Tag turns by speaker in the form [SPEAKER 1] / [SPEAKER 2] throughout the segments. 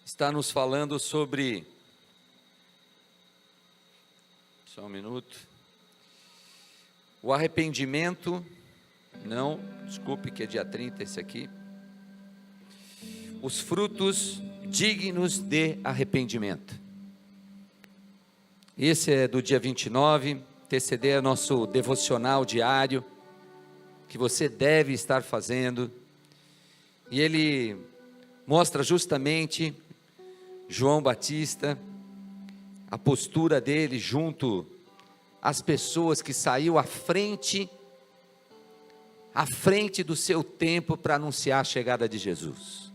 [SPEAKER 1] está nos falando sobre, só um minuto, o arrependimento, não, desculpe que é dia 30 esse aqui, os frutos dignos de arrependimento. Esse é do dia 29, TCD é nosso devocional diário, que você deve estar fazendo, e ele mostra justamente João Batista, a postura dele junto às pessoas que saiu à frente do seu tempo para anunciar a chegada de Jesus.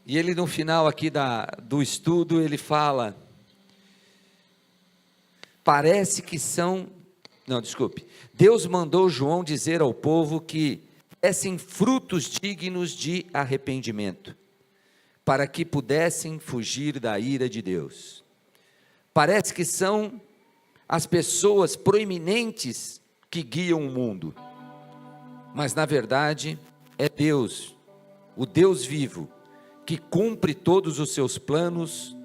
[SPEAKER 1] E ele no final aqui do estudo, ele fala, Deus mandou João dizer ao povo que dessem frutos dignos de arrependimento, para que pudessem fugir da ira de Deus. Parece que são as pessoas proeminentes que guiam o mundo, mas na verdade é Deus, o Deus vivo, que cumpre todos os seus planos,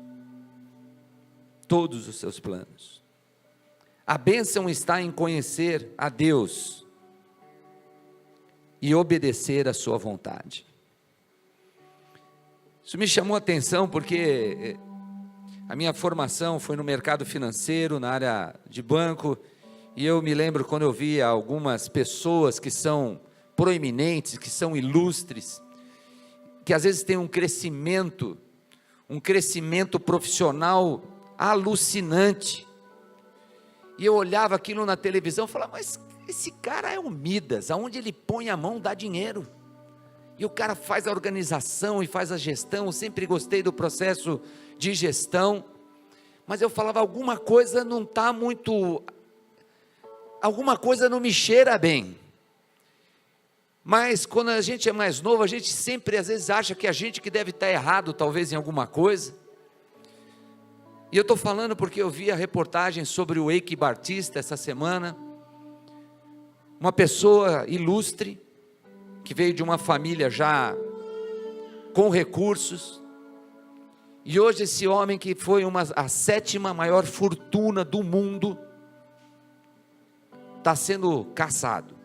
[SPEAKER 1] A bênção está em conhecer a Deus e obedecer a sua vontade. Isso me chamou a atenção porque a minha formação foi no mercado financeiro, na área de banco, e eu me lembro quando eu via algumas pessoas que são proeminentes, que são ilustres, que às vezes têm um crescimento profissional alucinante, e eu olhava aquilo na televisão e falava, mas esse cara é um Midas, aonde ele põe a mão dá dinheiro, e o cara faz a organização e faz a gestão. Eu sempre gostei do processo de gestão, mas eu falava, alguma coisa não me cheira bem. Mas quando a gente é mais novo, a gente sempre às vezes acha que a gente que deve estar errado talvez em alguma coisa. E eu estou falando porque eu vi a reportagem sobre o Eike Batista essa semana, uma pessoa ilustre, que veio de uma família já com recursos, e hoje esse homem que foi a 7ª maior fortuna do mundo, está sendo caçado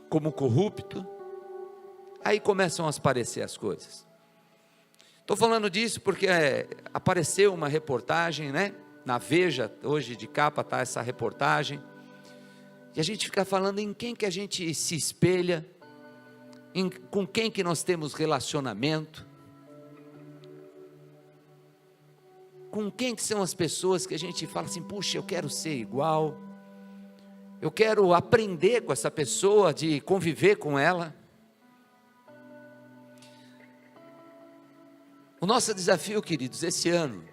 [SPEAKER 1] como corrupto. Aí começam a aparecer as coisas. Estou falando disso porque apareceu uma reportagem, na Veja, hoje de capa está essa reportagem, e a gente fica falando em quem que a gente se espelha, com quem que nós temos relacionamento, com quem que são as pessoas que a gente fala assim, puxa, eu quero ser igual, eu quero aprender com essa pessoa, de conviver com ela. O nosso desafio, queridos, esse ano,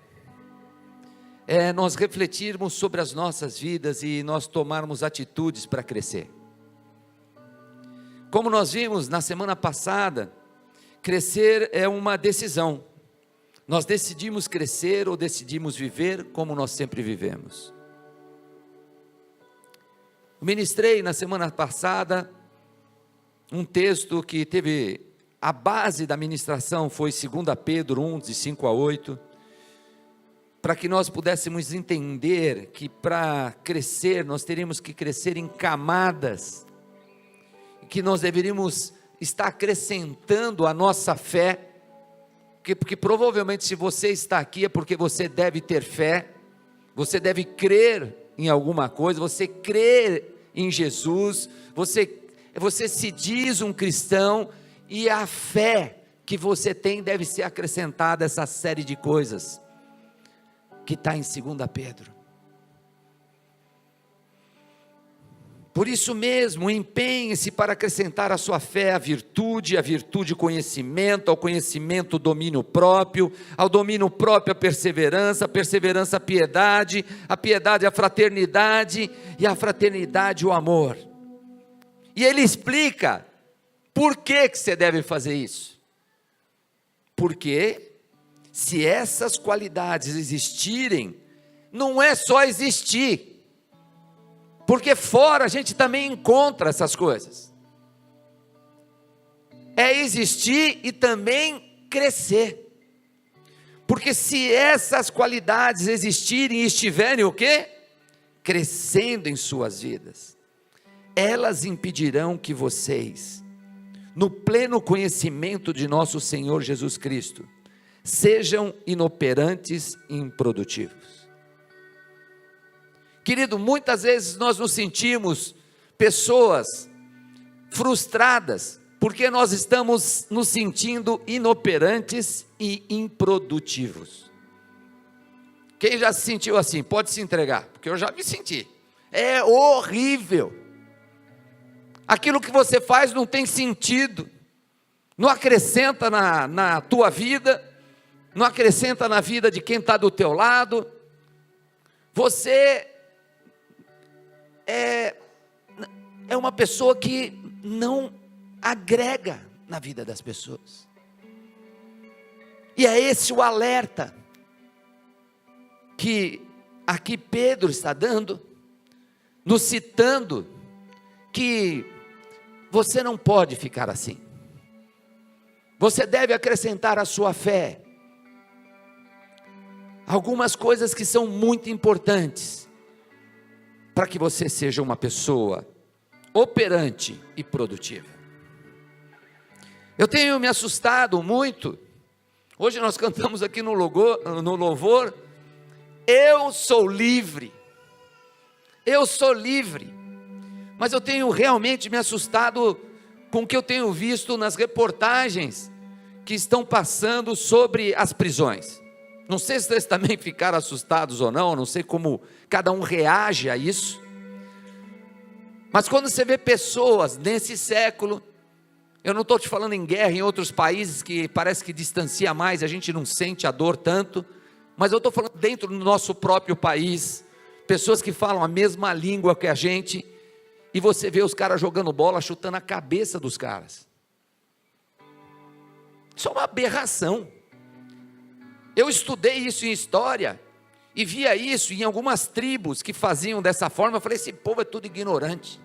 [SPEAKER 1] é nós refletirmos sobre as nossas vidas e nós tomarmos atitudes para crescer. Como nós vimos na semana passada, crescer é uma decisão. Nós decidimos crescer ou decidimos viver como nós sempre vivemos. Eu ministrei na semana passada um texto que teve a base da ministração, foi 2 Pedro 1, de 5 a 8, para que nós pudéssemos entender que para crescer, nós teríamos que crescer em camadas, que nós deveríamos estar acrescentando a nossa fé, porque provavelmente se você está aqui é porque você deve ter fé, você deve crer em alguma coisa, você crê em Jesus, você se diz um cristão, e a fé que você tem deve ser acrescentada a essa série de coisas, que está em 2 Pedro. Por isso mesmo, empenhe-se para acrescentar à sua fé a virtude conhecimento, ao conhecimento domínio próprio, ao domínio próprio a perseverança a piedade, a fraternidade, e a fraternidade o amor. E ele explica, por que você deve fazer isso? Porque se essas qualidades existirem, não é só existir, porque fora a gente também encontra essas coisas. é existir e também crescer. Porque se essas qualidades existirem e estiverem o quê? Crescendo em suas vidas, elas impedirão que vocês, no pleno conhecimento de nosso Senhor Jesus Cristo, sejam inoperantes e improdutivos. Querido, muitas vezes nós nos sentimos pessoas frustradas, porque nós estamos nos sentindo inoperantes e improdutivos. Quem já se sentiu assim, pode se entregar, porque eu já me senti. É horrível. Aquilo que você faz não tem sentido, não acrescenta na tua vida, não acrescenta na vida de quem está do teu lado. Você é uma pessoa que não agrega na vida das pessoas. E é esse o alerta que aqui Pedro está dando, nos citando que você não pode ficar assim. Você deve acrescentar à sua fé algumas coisas que são muito importantes para que você seja uma pessoa operante e produtiva. Eu tenho me assustado muito. Hoje nós cantamos aqui no louvor, eu sou livre. Eu sou livre. Mas eu tenho realmente me assustado com o que eu tenho visto nas reportagens que estão passando sobre as prisões. Não sei se vocês também ficaram assustados ou não sei como cada um reage a isso. Mas quando você vê pessoas nesse século, eu não estou te falando em guerra em outros países que parece que distancia mais, a gente não sente a dor tanto, mas eu estou falando dentro do nosso próprio país, pessoas que falam a mesma língua que a gente, e você vê os caras jogando bola, chutando a cabeça dos caras. Isso é uma aberração. Eu estudei isso em história, e via isso em algumas tribos que faziam dessa forma. Eu falei, esse povo é tudo ignorante.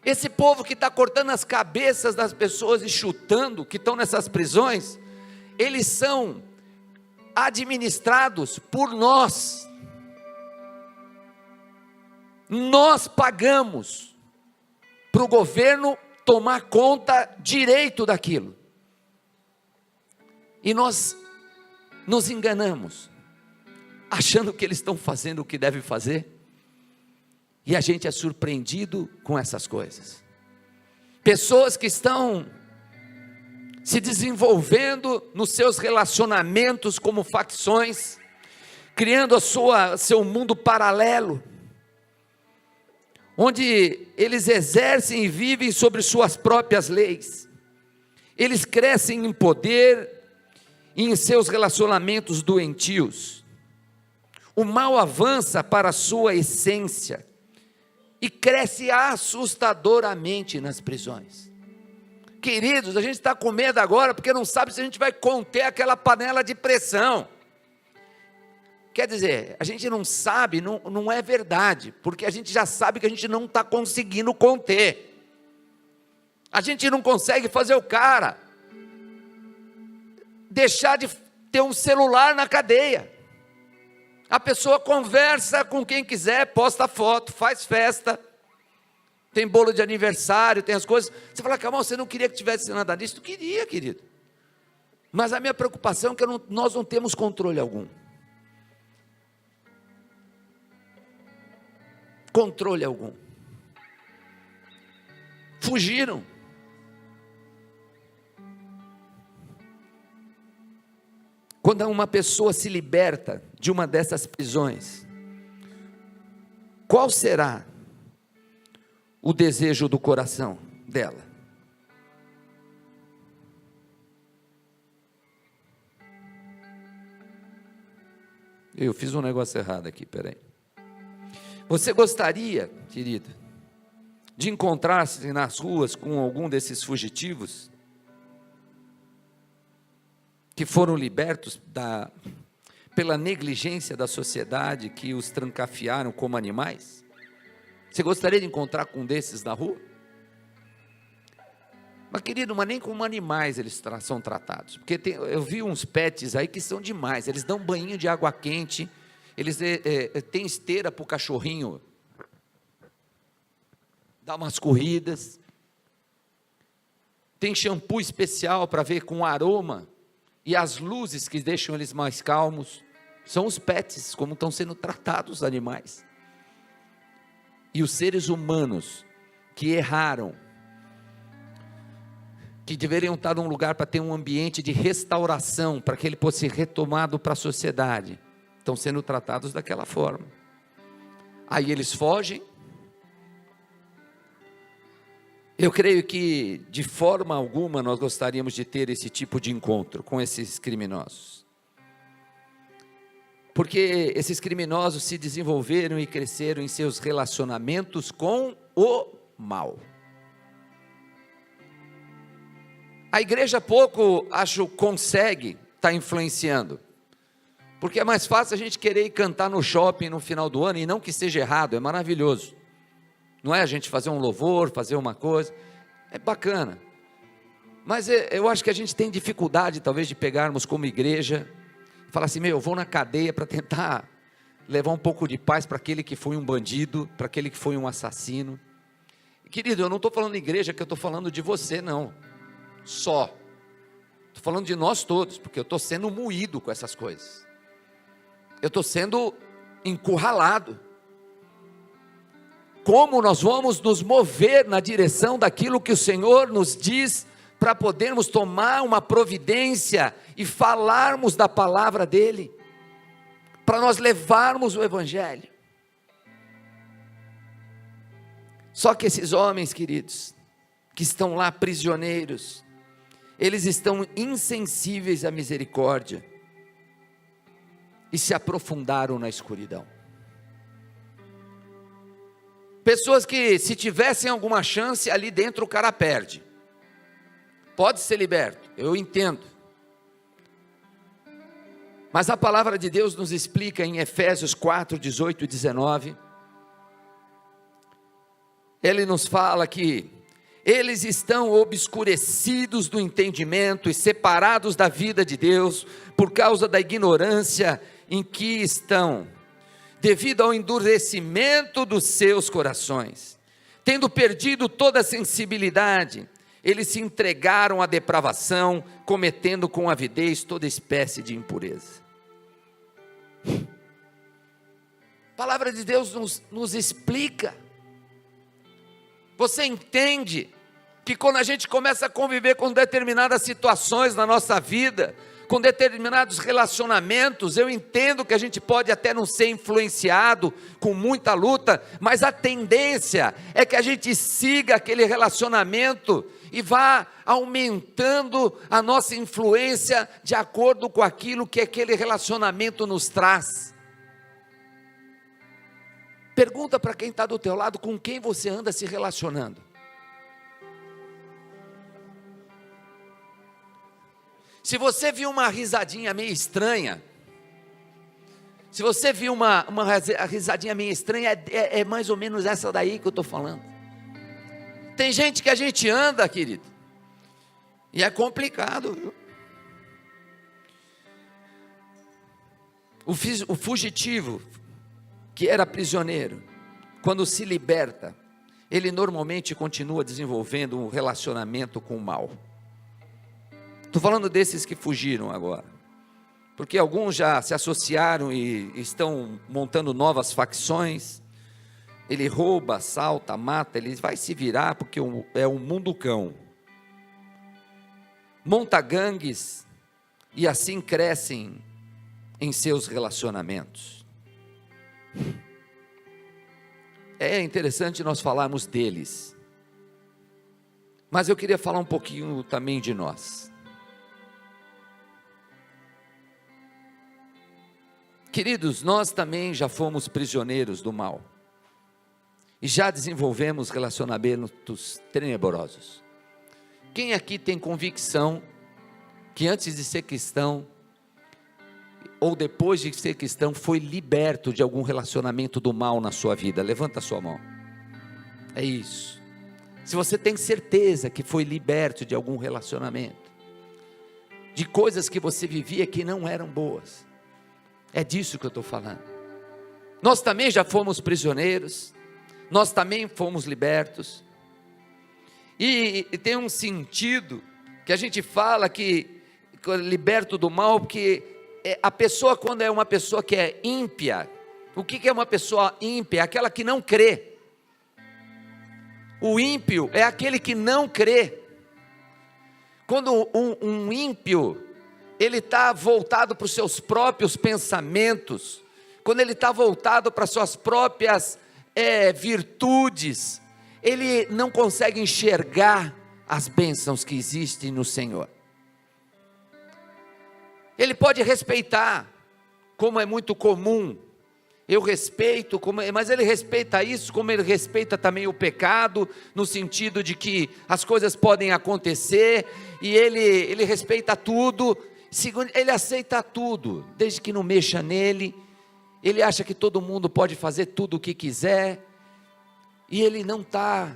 [SPEAKER 1] Esse povo que está cortando as cabeças das pessoas e chutando, que estão nessas prisões, eles são administrados por nós. Nós pagamos para o governo tomar conta direito daquilo. E nós nos enganamos, achando que eles estão fazendo o que devem fazer. E a gente é surpreendido com essas coisas. Pessoas que estão se desenvolvendo nos seus relacionamentos como facções, criando seu mundo paralelo, onde eles exercem e vivem sobre suas próprias leis. Eles crescem em poder e em seus relacionamentos doentios. O mal avança para a sua essência e cresce assustadoramente nas prisões. Queridos, a gente está com medo agora, porque não sabe se a gente vai conter aquela panela de pressão. Quer dizer, a gente não sabe, não é verdade, porque a gente já sabe que a gente não está conseguindo conter. A gente não consegue fazer o cara deixar de ter um celular na cadeia. A pessoa conversa com quem quiser, posta foto, faz festa, tem bolo de aniversário, tem as coisas. Você fala, Camão, você não queria que tivesse nada disso? Eu queria, querido. Mas a minha preocupação é que nós não temos controle algum. Controle algum. Fugiram. Quando uma pessoa se liberta de uma dessas prisões, qual será o desejo do coração dela? Eu fiz um negócio errado aqui, peraí. Você gostaria, querido, de encontrar-se nas ruas com algum desses fugitivos que foram libertos pela negligência da sociedade que os trancafiaram como animais? Você gostaria de encontrar com um desses na rua? Mas querido, mas nem como animais eles são tratados, porque eu vi uns pets aí que são demais, eles dão banho de água quente, eles têm esteira para o cachorrinho, dá umas corridas, tem shampoo especial para ver com aroma, e as luzes que deixam eles mais calmos, são os pets, como estão sendo tratados os animais. E os seres humanos que erraram, que deveriam estar num lugar para ter um ambiente de restauração, para que ele fosse ser retomado para a sociedade, estão sendo tratados daquela forma. Aí eles fogem. Eu creio que de forma alguma nós gostaríamos de ter esse tipo de encontro com esses criminosos, porque esses criminosos se desenvolveram e cresceram em seus relacionamentos com o mal. A igreja pouco, acho, consegue estar influenciando, porque é mais fácil a gente querer ir cantar no shopping no final do ano, e não que seja errado, é maravilhoso, não é a gente fazer um louvor, fazer uma coisa, é bacana, mas eu acho que a gente tem dificuldade talvez de pegarmos como igreja, falar assim, eu vou na cadeia para tentar levar um pouco de paz para aquele que foi um bandido, para aquele que foi um assassino. Querido, eu não estou falando de igreja, que eu estou falando de você não, só, estou falando de nós todos, porque eu estou sendo moído com essas coisas, eu estou sendo encurralado. Como nós vamos nos mover na direção daquilo que o Senhor nos diz, para podermos tomar uma providência e falarmos da palavra dEle, para nós levarmos o Evangelho. Só que esses homens, queridos, que estão lá prisioneiros, eles estão insensíveis à misericórdia, e se aprofundaram na escuridão. Pessoas que, se tivessem alguma chance, ali dentro o cara perde, pode ser liberto, eu entendo, mas a palavra de Deus nos explica em Efésios 4, 18 e 19, ele nos fala que eles estão obscurecidos do entendimento e separados da vida de Deus, por causa da ignorância em que estão, devido ao endurecimento dos seus corações, tendo perdido toda a sensibilidade, eles se entregaram à depravação, cometendo com avidez toda espécie de impureza. A palavra de Deus nos explica. Você entende que quando a gente começa a conviver com determinadas situações na nossa vida, com determinados relacionamentos, eu entendo que a gente pode até não ser influenciado com muita luta, mas a tendência é que a gente siga aquele relacionamento e vá aumentando a nossa influência de acordo com aquilo que aquele relacionamento nos traz. Pergunta para quem está do teu lado, com quem você anda se relacionando. Se você viu uma risadinha meio estranha, se você viu uma risadinha meio estranha, é mais ou menos essa daí que eu estou falando. Tem gente que a gente anda, querido, e é complicado, viu? O fugitivo, que era prisioneiro, quando se liberta, ele normalmente continua desenvolvendo um relacionamento com o mal. Estou falando desses que fugiram agora, porque alguns já se associaram e estão montando novas facções. Ele rouba, assalta, mata, ele vai se virar porque é um munducão. Monta gangues e assim crescem em seus relacionamentos. É interessante nós falarmos deles, mas eu queria falar um pouquinho também de nós. Queridos, nós também já fomos prisioneiros do mal, e já desenvolvemos relacionamentos tenebrosos. Quem aqui tem convicção que antes de ser cristão, ou depois de ser cristão, foi liberto de algum relacionamento do mal na sua vida? Levanta a sua mão. É isso. se você tem certeza que foi liberto de algum relacionamento, de coisas que você vivia que não eram boas, é disso que eu estou falando. Nós também já fomos prisioneiros, nós também fomos libertos, e tem um sentido que a gente fala que liberto do mal, porque a pessoa, quando é uma pessoa que é ímpia, o que é uma pessoa ímpia? É aquela que não crê. O ímpio é aquele que não crê. Quando um ímpio, ele está voltado para os seus próprios pensamentos, quando ele está voltado para as suas próprias virtudes, ele não consegue enxergar as bênçãos que existem no Senhor. Ele pode respeitar, como é muito comum, eu respeito, mas ele respeita isso, como ele respeita também o pecado, no sentido de que as coisas podem acontecer, e ele respeita tudo, ele aceita tudo, desde que não mexa nele. Ele acha que todo mundo pode fazer tudo o que quiser, e ele não está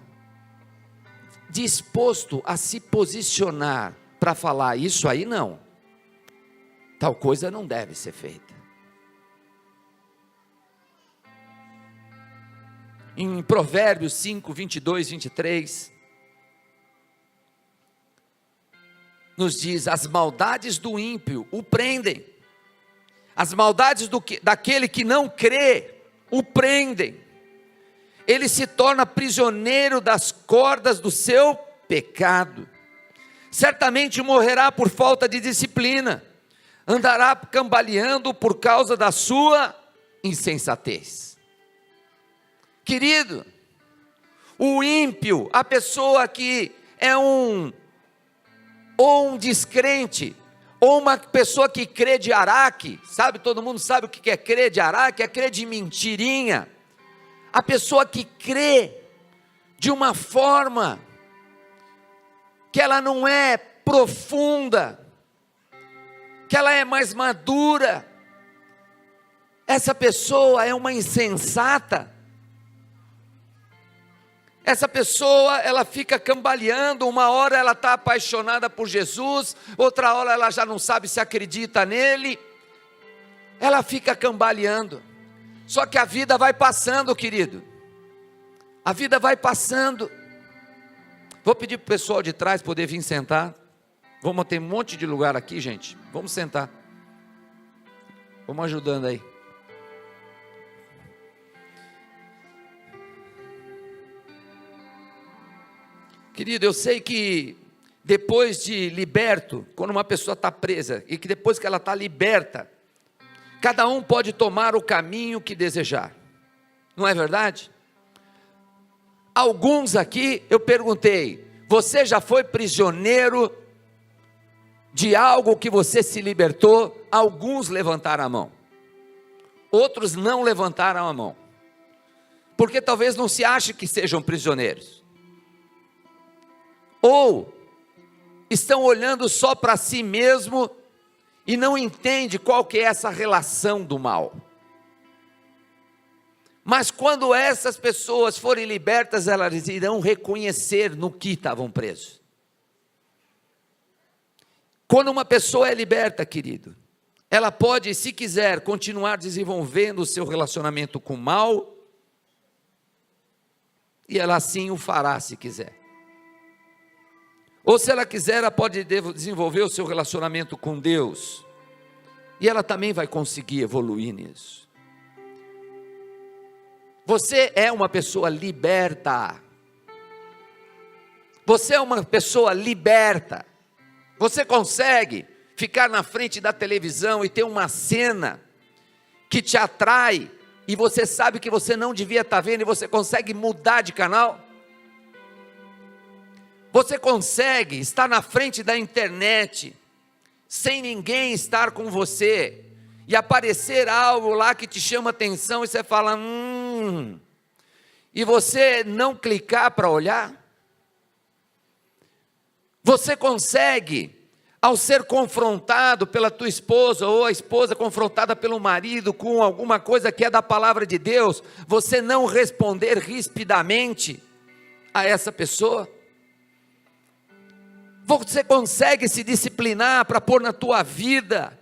[SPEAKER 1] disposto a se posicionar para falar, isso aí não, tal coisa não deve ser feita. Em Provérbios 5, 22, 23, nos diz: as maldades do ímpio o prendem, as maldades daquele que não crê o prendem, ele se torna prisioneiro das cordas do seu pecado, certamente morrerá por falta de disciplina, andará cambaleando por causa da sua insensatez. Querido, o ímpio, a pessoa que é ou um descrente, ou uma pessoa que crê de araque, sabe, todo mundo sabe o que é crer de araque, é crer de mentirinha. A pessoa que crê de uma forma que ela não é profunda, que ela é mais madura, essa pessoa é uma insensata. Essa pessoa, ela fica cambaleando, uma hora ela está apaixonada por Jesus, outra hora ela já não sabe se acredita nele, ela fica cambaleando. Só que a vida vai passando, querido, a vida vai passando. Vou pedir para o pessoal de trás poder vir sentar, vamos ter um monte de lugar aqui, gente, vamos sentar, vamos ajudando aí. Querido, eu sei que depois de liberto, quando uma pessoa está presa, e que depois que ela está liberta, cada um pode tomar o caminho que desejar, não é verdade? Alguns aqui, eu perguntei, você já foi prisioneiro de algo que você se libertou? Alguns levantaram a mão, outros não levantaram a mão, porque talvez não se ache que sejam prisioneiros, ou estão olhando só para si mesmo e não entende qual que é essa relação do mal. Mas quando essas pessoas forem libertas, elas irão reconhecer no que estavam presos. Quando uma pessoa é liberta, querido, ela pode, se quiser, continuar desenvolvendo o seu relacionamento com o mal, e ela assim o fará se quiser. Ou se ela quiser, ela pode desenvolver o seu relacionamento com Deus, e ela também vai conseguir evoluir nisso. Você é uma pessoa liberta, você é uma pessoa liberta, você consegue ficar na frente da televisão e ter uma cena que te atrai, e você sabe que você não devia estar vendo, e você consegue mudar de canal? Você consegue estar na frente da internet, sem ninguém estar com você, e aparecer algo lá que te chama atenção, e você fala, e você não clicar para olhar? Você consegue, ao ser confrontado pela tua esposa, ou a esposa confrontada pelo marido, com alguma coisa que é da palavra de Deus, você não responder rispidamente, a essa pessoa? Você consegue se disciplinar para pôr na tua vida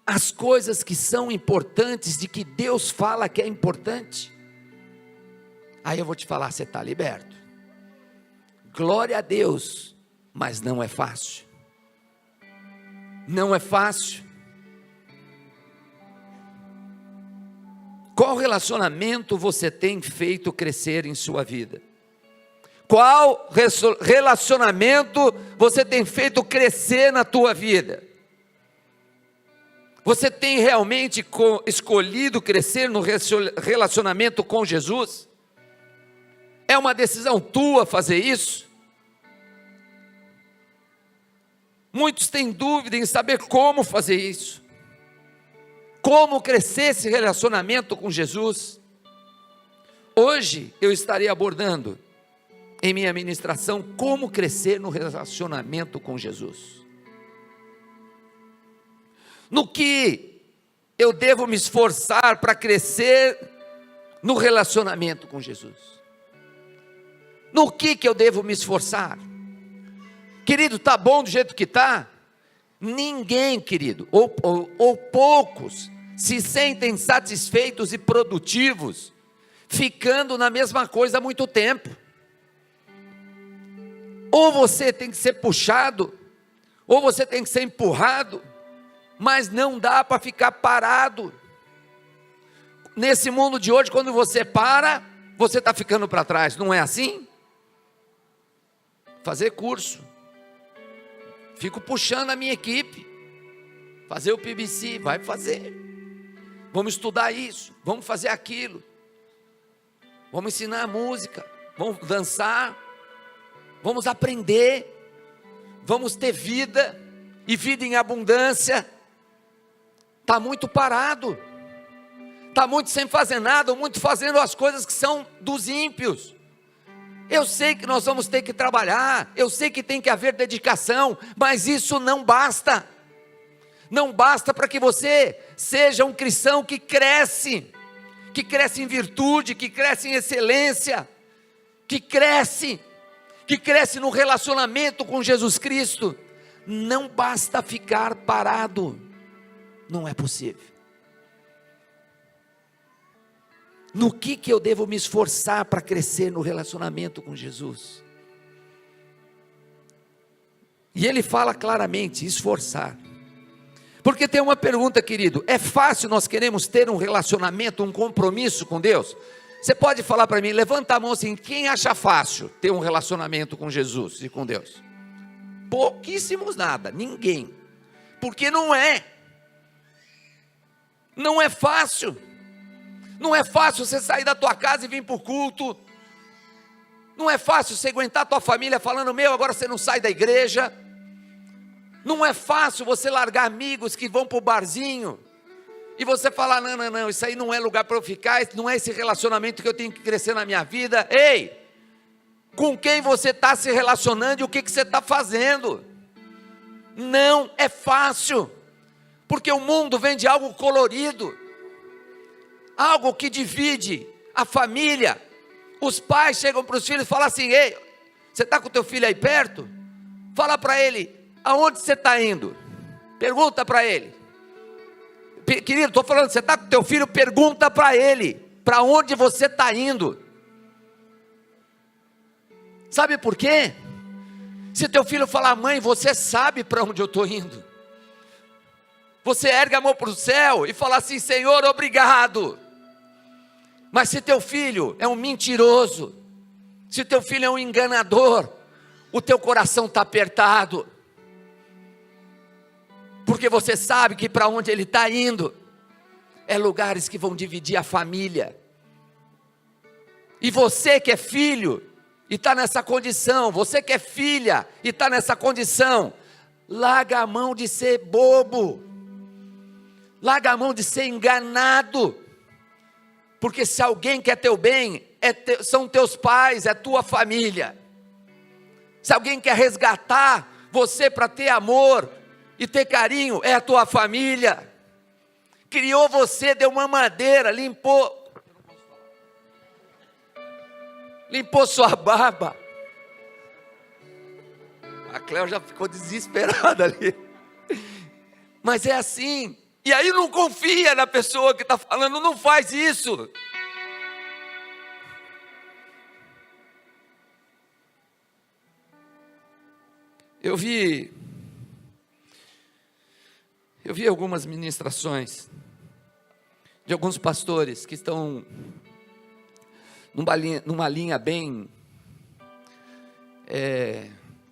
[SPEAKER 1] as coisas que são importantes, de que Deus fala que é importante? Aí eu vou te falar, você está liberto. Glória a Deus, mas não é fácil. Não é fácil. Qual relacionamento você tem feito crescer em sua vida? Qual relacionamento você tem feito crescer na tua vida? Você tem realmente escolhido crescer no relacionamento com Jesus? É uma decisão tua fazer isso? Muitos têm dúvida em saber como fazer isso. Como crescer esse relacionamento com Jesus? Hoje eu estarei abordando em minha ministração como crescer no relacionamento com Jesus. No que eu devo me esforçar para crescer no relacionamento com Jesus? No que eu devo me esforçar? Querido, está bom do jeito que está? Ninguém, querido, ou poucos, se sentem satisfeitos e produtivos, ficando na mesma coisa há muito tempo. Ou você tem que ser puxado, ou você tem que ser empurrado, mas não dá para ficar parado. Nesse mundo de hoje, quando você para, você está ficando para trás, não é assim? Fazer curso, fico puxando a minha equipe, fazer o PBC, vai fazer, vamos estudar isso, vamos fazer aquilo, vamos ensinar música, vamos dançar, vamos aprender, vamos ter vida, e vida em abundância. Está muito parado, está muito sem fazer nada, ou muito fazendo as coisas que são dos ímpios. Eu sei que nós vamos ter que trabalhar, eu sei que tem que haver dedicação, mas isso não basta. Não basta para que você seja um cristão que cresce em virtude, que cresce em excelência, que cresce no relacionamento com Jesus Cristo. Não basta ficar parado, não é possível. No que eu devo me esforçar para crescer no relacionamento com Jesus? E ele fala claramente, esforçar. Porque tem uma pergunta, querido, é fácil nós queremos ter um relacionamento, um compromisso com Deus? Você pode falar para mim, levanta a mão assim, quem acha fácil ter um relacionamento com Jesus e com Deus? Pouquíssimos nada, ninguém. Porque não é fácil. Não é fácil você sair da tua casa e vir para o culto. Não é fácil você aguentar a tua família falando, agora você não sai da igreja. Não é fácil você largar amigos que vão para o barzinho e você falar, não, isso aí não é lugar para eu ficar, não é esse relacionamento que eu tenho que crescer na minha vida. Ei, com quem você está se relacionando e o que você está fazendo? Não é fácil, porque o mundo vende algo colorido, algo que divide a família. Os pais chegam para os filhos e falam assim, ei, você está com o teu filho aí perto? Fala para ele, aonde você está indo? Pergunta para ele. Querido, estou falando, você está com o teu filho, pergunta para ele, para onde você está indo? Sabe por quê? Se teu filho falar, mãe, você sabe para onde eu estou indo? Você ergue a mão para o céu e fala assim, Senhor, obrigado. Mas se teu filho é um mentiroso, se teu filho é um enganador, o teu coração está apertado, porque você sabe que para onde ele está indo, é lugares que vão dividir a família. E você que é filho, e está nessa condição, você que é filha, e está nessa condição, larga a mão de ser bobo, larga a mão de ser enganado, porque se alguém quer teu bem, são teus pais, é tua família. Se alguém quer resgatar você para ter amor e ter carinho, é a tua família. Criou você, deu uma madeira, limpou. limpou sua barba. A Cléo já ficou desesperada ali. Mas é assim. E aí não confia na pessoa que está falando, não faz isso. Eu vi algumas ministrações de alguns pastores que estão numa linha bem,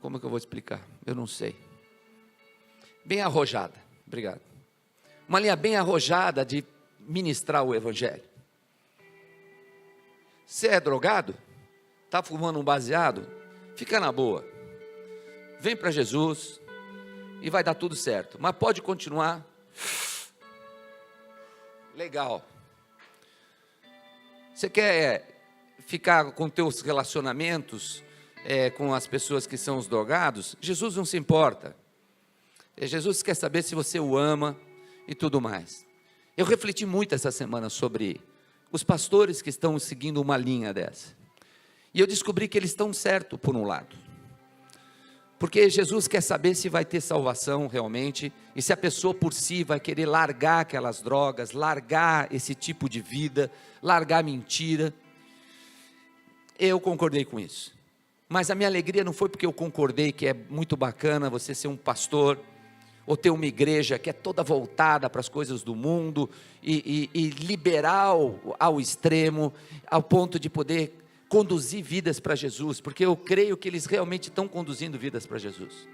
[SPEAKER 1] como é que eu vou explicar? Eu não sei. Bem arrojada, obrigado. Uma linha bem arrojada de ministrar o evangelho. Você é drogado? Está fumando um baseado? Fica na boa. Vem para Jesus e vai dar tudo certo. Mas pode continuar. Legal. Você quer ficar com teus relacionamentos com as pessoas que são os drogados? Jesus não se importa. Jesus quer saber se você o ama e tudo mais. Eu refleti muito essa semana sobre os pastores que estão seguindo uma linha dessa. E eu descobri que eles estão certos por um lado. Porque Jesus quer saber se vai ter salvação realmente, e se a pessoa por si vai querer largar aquelas drogas, largar esse tipo de vida, largar mentira. Eu concordei com isso. Mas a minha alegria não foi porque eu concordei que é muito bacana você ser um pastor, ou ter uma igreja que é toda voltada para as coisas do mundo, e liberal ao extremo, ao ponto de poder conduzir vidas para Jesus, porque eu creio que eles realmente estão conduzindo vidas para Jesus.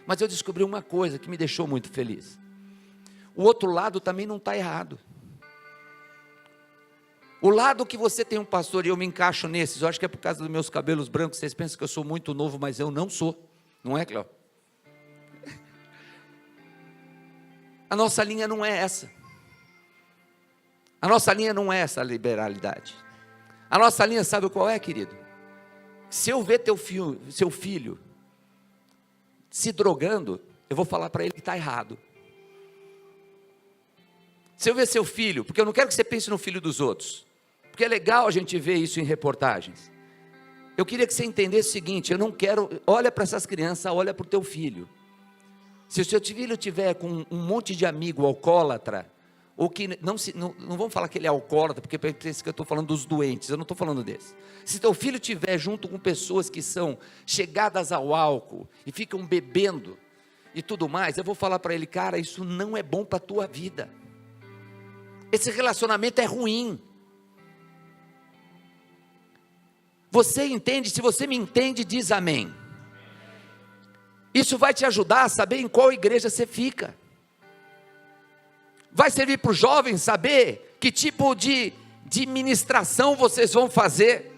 [SPEAKER 1] Mas eu descobri uma coisa que me deixou muito feliz. O outro lado também não está errado. O lado que você tem um pastor, e eu me encaixo nesses, eu acho que é por causa dos meus cabelos brancos, vocês pensam que eu sou muito novo, mas eu não sou, não é, Cléo? A nossa linha não é essa. A nossa linha não é essa liberalidade. A nossa linha, sabe qual é, querido? Se eu ver seu filho se drogando, eu vou falar para ele que está errado. Se eu ver seu filho, porque eu não quero que você pense no filho dos outros, porque é legal a gente ver isso em reportagens. Eu queria que você entendesse o seguinte: eu não quero, olha para essas crianças, olha para o teu filho. Se o seu filho tiver com um monte de amigo alcoólatra, ou que não vamos falar que ele é alcoólatra, porque pensa que eu estou falando dos doentes, eu não estou falando desse. Se teu filho estiver junto com pessoas que são chegadas ao álcool, e ficam bebendo, e tudo mais, eu vou falar para ele: cara, isso não é bom para a tua vida. Esse relacionamento é ruim. Você entende? Se você me entende, diz amém. Isso vai te ajudar a saber em qual igreja você fica. Vai servir para os jovens saber que tipo de ministração vocês vão fazer.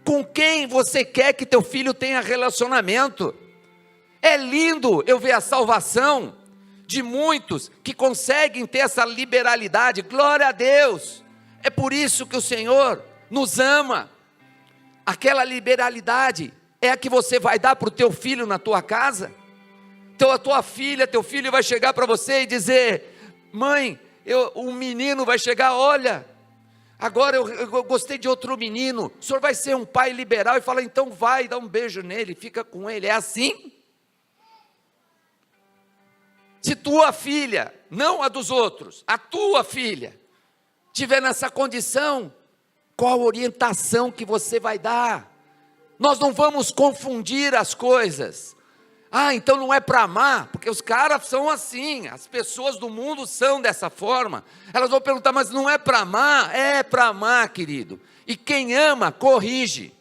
[SPEAKER 1] Com quem você quer que teu filho tenha relacionamento. É lindo eu ver a salvação de muitos que conseguem ter essa liberalidade. Glória a Deus. É por isso que o Senhor nos ama. Aquela liberalidade é a que você vai dar para o teu filho na tua casa. Então a tua filha, teu filho vai chegar para você e dizer: mãe, um menino vai chegar, olha, agora eu gostei de outro menino, o senhor vai ser um pai liberal? E fala: então vai, dá um beijo nele, fica com ele. É assim? Se tua filha, não a dos outros, a tua filha, estiver nessa condição, qual a orientação que você vai dar? Nós não vamos confundir as coisas. Ah, então não é para amar, porque os caras são assim, as pessoas do mundo são dessa forma. Elas vão perguntar: mas não é para amar? É para amar, querido. E quem ama, corrige.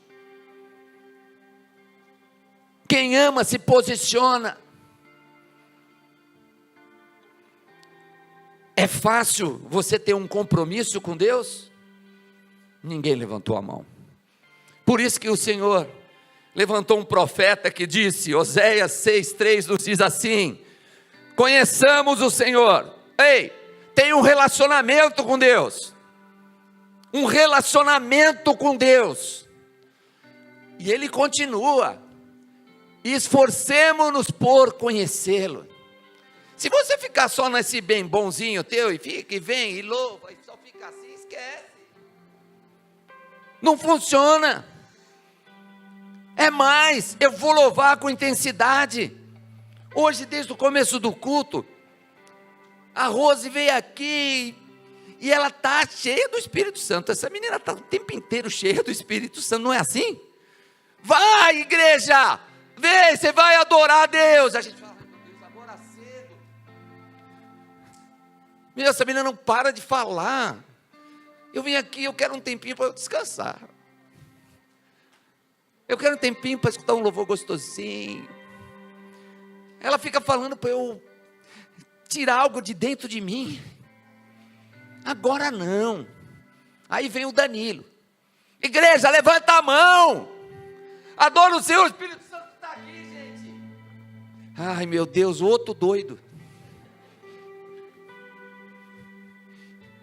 [SPEAKER 1] Quem ama, se posiciona. É fácil você ter um compromisso com Deus? Ninguém levantou a mão. Por isso que o Senhor levantou um profeta que disse, Oséias 6,3 nos diz assim: conheçamos o Senhor. Ei, tem um relacionamento com Deus. Um relacionamento com Deus. E ele continua: esforcemo-nos por conhecê-lo. Se você ficar só nesse bem bonzinho teu, e fica, e vem, e louva, e só fica assim, esquece. Não funciona. É mais, eu vou louvar com intensidade. Hoje, desde o começo do culto, a Rose veio aqui e ela está cheia do Espírito Santo. Essa menina está o tempo inteiro cheia do Espírito Santo, não é assim? Vai, igreja, vem, você vai adorar a Deus. A gente fala, meu Deus, agora cedo. Essa menina não para de falar. Eu vim aqui, eu quero um tempinho para descansar. Eu quero um tempinho para escutar um louvor gostosinho. Ela fica falando para eu tirar algo de dentro de mim. Agora não. Aí vem o Danilo. Igreja, levanta a mão. Adora o Senhor, o Espírito Santo está aqui, gente. Ai, meu Deus, o outro doido.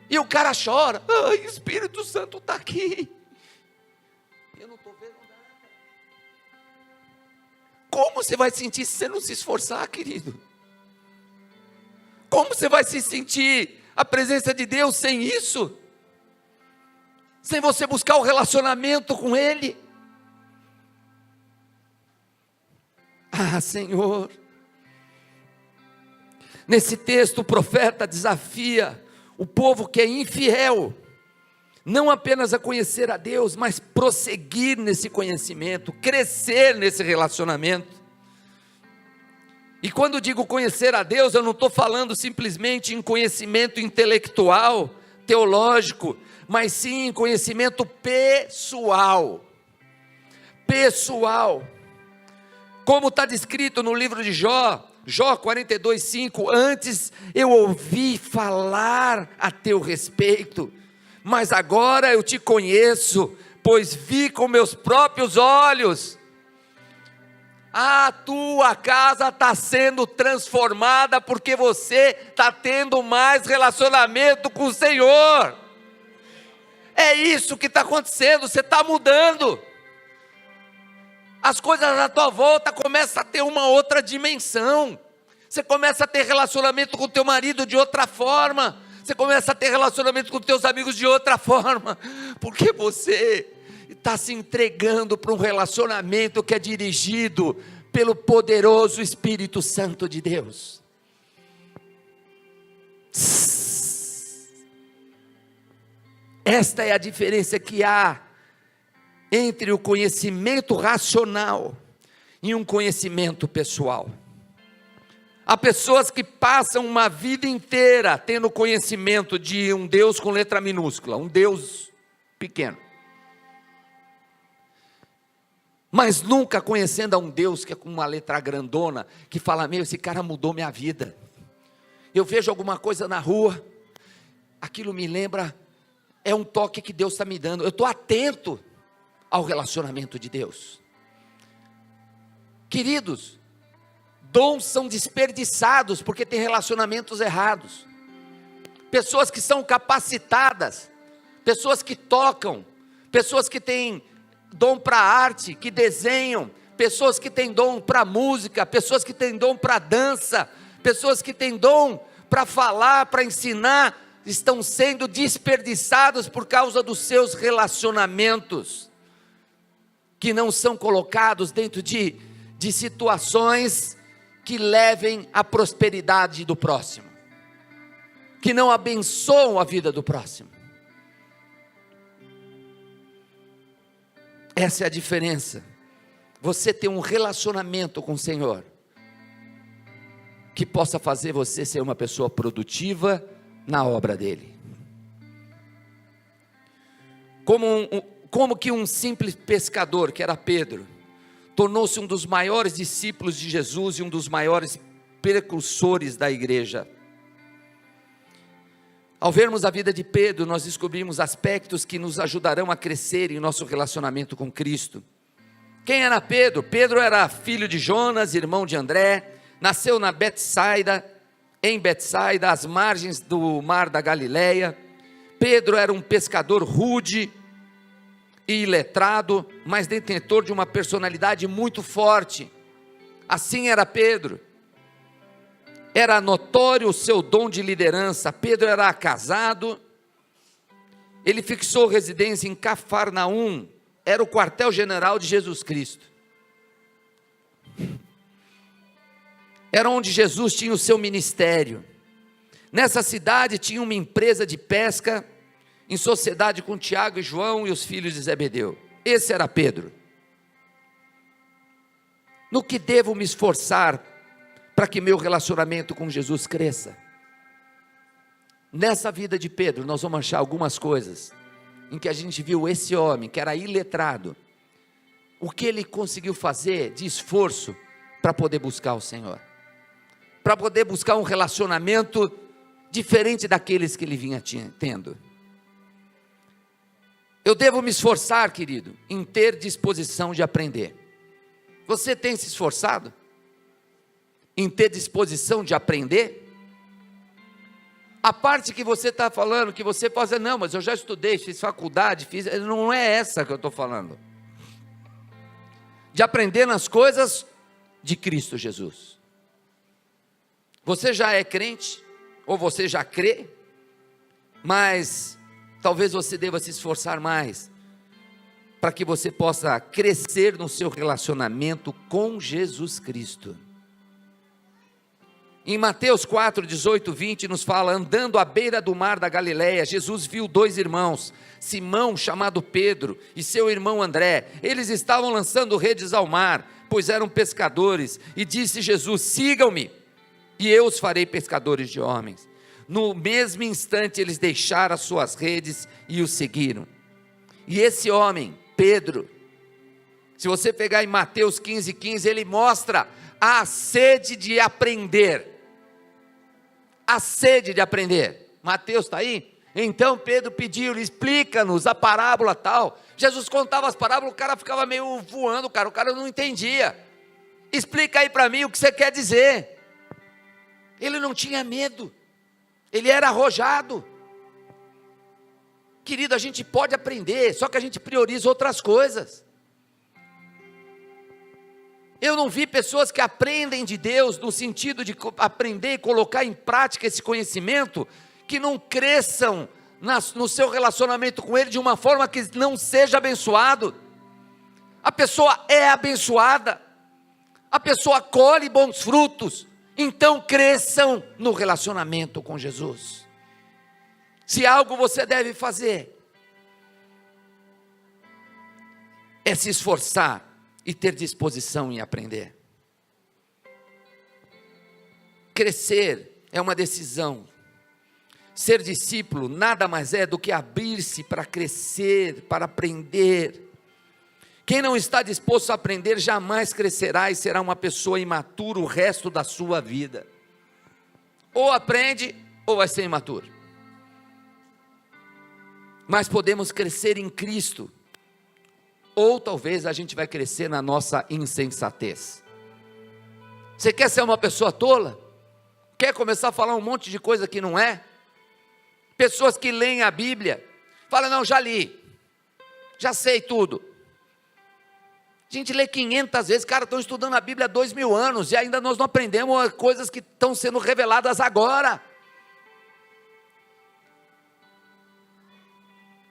[SPEAKER 1] E o cara chora. Ai, o Espírito Santo está aqui. Eu não estou vendo nada. Como você vai sentir se você não se esforçar, querido? Como você vai se sentir a presença de Deus sem isso? Sem você buscar o relacionamento com Ele? Ah, Senhor. Nesse texto o profeta desafia o povo que é infiel, não apenas a conhecer a Deus, mas prosseguir nesse conhecimento, crescer nesse relacionamento. E quando digo conhecer a Deus, eu não estou falando simplesmente em conhecimento intelectual, teológico, mas sim em conhecimento pessoal. Pessoal. Como está descrito no livro de Jó, Jó 42:5, antes eu ouvi falar a teu respeito, mas agora eu te conheço, pois vi com meus próprios olhos. A tua casa está sendo transformada, porque você está tendo mais relacionamento com o Senhor. É isso que está acontecendo, você está mudando. As coisas à tua volta começam a ter uma outra dimensão. Você começa a ter relacionamento com o teu marido de outra forma. Você começa a ter relacionamento com os teus amigos de outra forma. Porque você está se entregando para um relacionamento que é dirigido pelo poderoso Espírito Santo de Deus. Esta é a diferença que há entre o conhecimento racional e um conhecimento pessoal. Há pessoas que passam uma vida inteira tendo conhecimento de um Deus com letra minúscula, um Deus pequeno, mas nunca conhecendo a um Deus que é com uma letra grandona, que fala, meu, esse cara mudou minha vida. Eu vejo alguma coisa na rua, aquilo me lembra, é um toque que Deus está me dando, eu estou atento ao relacionamento de Deus. Queridos, dons são desperdiçados porque tem relacionamentos errados. Pessoas que são capacitadas, pessoas que tocam, pessoas que têm dom para arte, que desenham, pessoas que têm dom para música, pessoas que têm dom para dança, pessoas que têm dom para falar, para ensinar, estão sendo desperdiçados por causa dos seus relacionamentos, que não são colocados dentro de situações que levem à prosperidade do próximo, que não abençoam a vida do próximo. Essa é a diferença. Você ter um relacionamento com o Senhor, que possa fazer você ser uma pessoa produtiva na obra dEle. Como que um simples pescador, que era Pedro, tornou-se um dos maiores discípulos de Jesus e um dos maiores precursores da igreja. Ao vermos a vida de Pedro, nós descobrimos aspectos que nos ajudarão a crescer em nosso relacionamento com Cristo. Quem era Pedro? Pedro era filho de Jonas, irmão de André, nasceu em Betsaida, às margens do mar da Galileia. Pedro era um pescador rude e iletrado, mas detentor de uma personalidade muito forte. Assim era Pedro. Era notório o seu dom de liderança. Pedro era casado ele fixou residência em Cafarnaum, era o quartel-general de Jesus Cristo. Era onde Jesus tinha o seu ministério. Nessa cidade tinha uma empresa de pesca, em sociedade com Tiago e João e os filhos de Zebedeu. Esse era Pedro. No que devo me esforçar para que meu relacionamento com Jesus cresça? Nessa vida de Pedro, nós vamos achar algumas coisas em que a gente viu esse homem, que era iletrado, o que ele conseguiu fazer de esforço para poder buscar o Senhor, para poder buscar um relacionamento diferente daqueles que ele vinha tendo. Eu devo me esforçar, querido, em ter disposição de aprender. Você tem se esforçado em ter disposição de aprender? A parte que você está falando, que você pode dizer, não, mas eu já estudei, fiz faculdade, não é essa que eu estou falando. De aprender nas coisas de Cristo Jesus. Você já é crente, ou você já crê, mas talvez você deva se esforçar mais, para que você possa crescer no seu relacionamento com Jesus Cristo. Em Mateus 4, 18, 20 nos fala, andando à beira do mar da Galileia, Jesus viu dois irmãos, Simão, chamado Pedro, e seu irmão André. Eles estavam lançando redes ao mar, pois eram pescadores, e disse Jesus, sigam-me, e eu os farei pescadores de homens. No mesmo instante eles deixaram as suas redes e o seguiram. E esse homem, Pedro, se você pegar em Mateus 15, 15, ele mostra a sede de aprender. A sede de aprender. Mateus está aí? Então Pedro pediu, explica-nos a parábola tal. Jesus contava as parábolas, o cara ficava meio voando, o cara não entendia. Explica aí para mim o que você quer dizer. Ele não tinha medo, ele era arrojado. Querido, a gente pode aprender, só que a gente prioriza outras coisas. Eu não vi pessoas que aprendem de Deus, no sentido de aprender e colocar em prática esse conhecimento, que não cresçam no seu relacionamento com Ele de uma forma que não seja abençoado. A pessoa é abençoada, a pessoa colhe bons frutos, então cresçam no relacionamento com Jesus. Se algo você deve fazer, é se esforçar e ter disposição em aprender. Crescer é uma decisão. Ser discípulo nada mais é do que abrir-se para crescer, para aprender. Quem não está disposto a aprender jamais crescerá e será uma pessoa imatura o resto da sua vida. Ou aprende ou vai ser imaturo. Mas podemos crescer em Cristo. Ou talvez a gente vai crescer na nossa insensatez. Você quer ser uma pessoa tola? Quer começar a falar um monte de coisa que não é? Pessoas que leem a Bíblia, falam, não, já li, já sei tudo. A gente lê 500 vezes, cara, estão estudando a Bíblia há 2000 anos, e ainda nós não aprendemos coisas que estão sendo reveladas agora.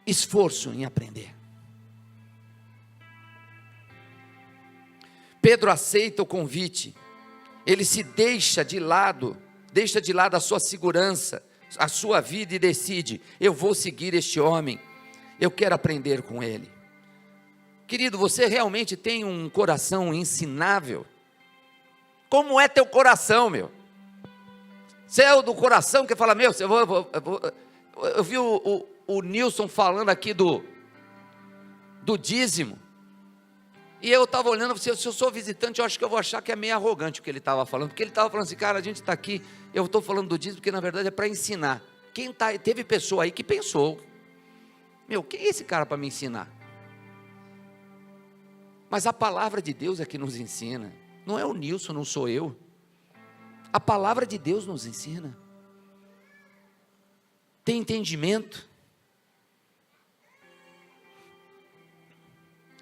[SPEAKER 1] Esforço em aprender. Pedro aceita o convite, ele se deixa de lado a sua segurança, a sua vida e decide, eu vou seguir este homem, eu quero aprender com ele. Querido, você realmente tem um coração ensinável? Como é teu coração, meu? Você é o do coração que fala, meu, eu vi o Nilson falando aqui do dízimo, e eu estava olhando, se eu sou visitante, eu acho que eu vou achar que é meio arrogante o que ele estava falando, porque ele estava falando assim, cara, a gente está aqui, eu estou falando do dízimo, porque na verdade é para ensinar. Teve pessoa aí que pensou, meu, quem é esse cara para me ensinar? Mas a palavra de Deus é que nos ensina, não é o Nilson, não sou eu, a palavra de Deus nos ensina. Tem entendimento?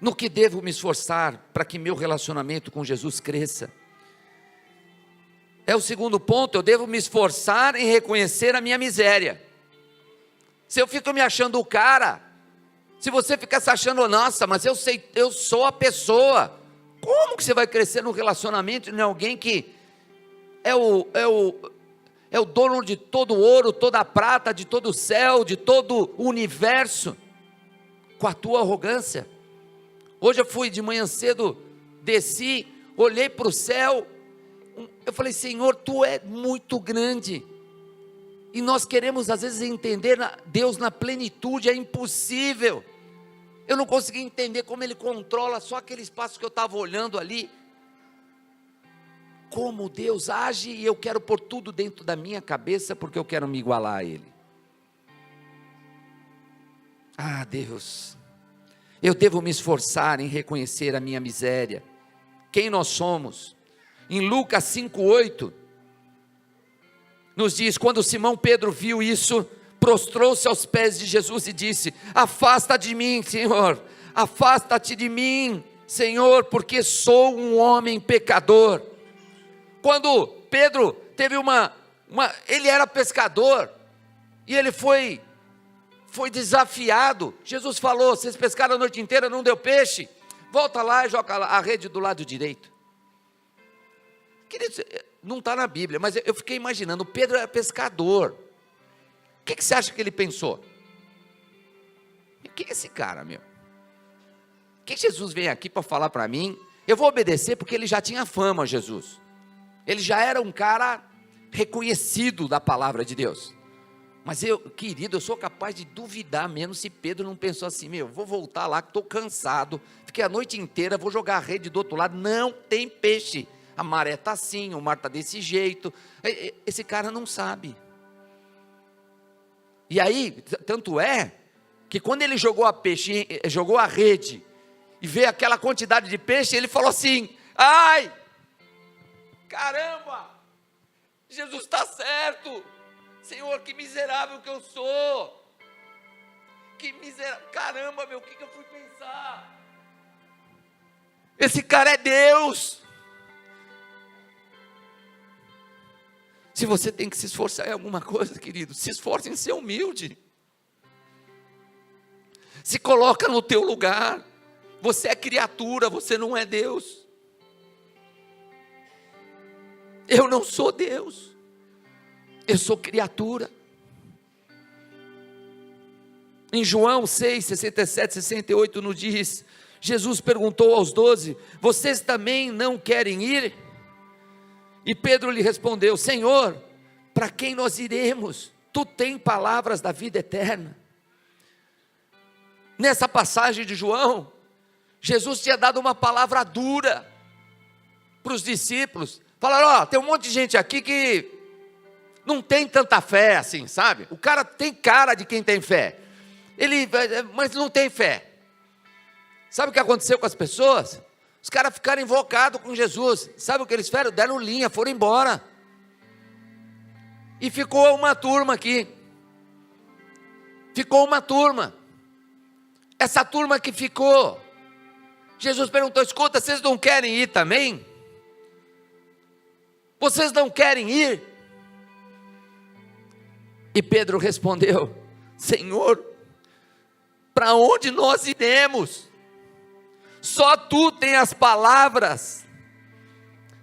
[SPEAKER 1] No que devo me esforçar para que meu relacionamento com Jesus cresça? É o segundo ponto, eu devo me esforçar em reconhecer a minha miséria. se eu fico me achando o cara, se você fica se achando, nossa, mas eu sei, eu sou a pessoa, como que você vai crescer no relacionamento em alguém que é o dono de todo o ouro, toda a prata, de todo o céu, de todo o universo, com a tua arrogância? Hoje eu fui de manhã cedo, desci, olhei para o céu, eu falei, Senhor, Tu é muito grande, e nós queremos às vezes entender Deus na plenitude, é impossível. Eu não consegui entender como Ele controla só aquele espaço que eu estava olhando ali, como Deus age, e eu quero pôr tudo dentro da minha cabeça, porque eu quero me igualar a Ele. Ah, Deus, eu devo me esforçar em reconhecer a minha miséria, quem nós somos. Em Lucas 5,8, nos diz, quando Simão Pedro viu isso, prostrou-se aos pés de Jesus e disse, afasta de mim, Senhor, afasta-te de mim, Senhor, porque sou um homem pecador. Quando Pedro teve ele era pescador, e ele foi desafiado, Jesus falou, vocês pescaram a noite inteira, não deu peixe, volta lá e joga a rede do lado direito. Queridos, não está na Bíblia, mas eu fiquei imaginando, Pedro era pescador, o que você acha que ele pensou? Quem é esse cara, meu? Que Jesus vem aqui para falar para mim? Eu vou obedecer porque ele já tinha fama, Jesus. Ele já era um cara reconhecido da palavra de Deus. Mas querido, eu sou capaz de duvidar mesmo se Pedro não pensou assim, vou voltar lá que estou cansado, fiquei a noite inteira, vou jogar a rede do outro lado, não tem peixe, a maré está assim, o mar está desse jeito, esse cara não sabe. E aí, tanto é, que quando ele jogou a rede, e veio aquela quantidade de peixe, ele falou assim, ai, caramba, Jesus está certo, Senhor, que miserável que eu sou, que miserável, caramba, o que eu fui pensar? Esse cara é Deus. Se você tem que se esforçar em alguma coisa, querido, se esforce em ser humilde, se coloca no teu lugar, você é criatura, você não é Deus. Eu não sou Deus, eu sou criatura. Em João 6, 67, 68 nos diz, Jesus perguntou aos 12, vocês também não querem ir? E Pedro lhe respondeu, Senhor, para quem nós iremos? Tu tens palavras da vida eterna. Nessa passagem de João, Jesus tinha dado uma palavra dura para os discípulos. Falaram, tem um monte de gente aqui que não tem tanta fé assim, sabe? O cara tem cara de quem tem fé, mas não tem fé. Sabe o que aconteceu com as pessoas? Os caras ficaram invocados com Jesus. Sabe o que eles fizeram? Deram linha, foram embora. E ficou uma turma aqui. Ficou uma turma. Essa turma que ficou, Jesus perguntou, escuta, vocês não querem ir também? Vocês não querem ir? E Pedro respondeu, Senhor, para onde nós iremos? Só Tu tem as palavras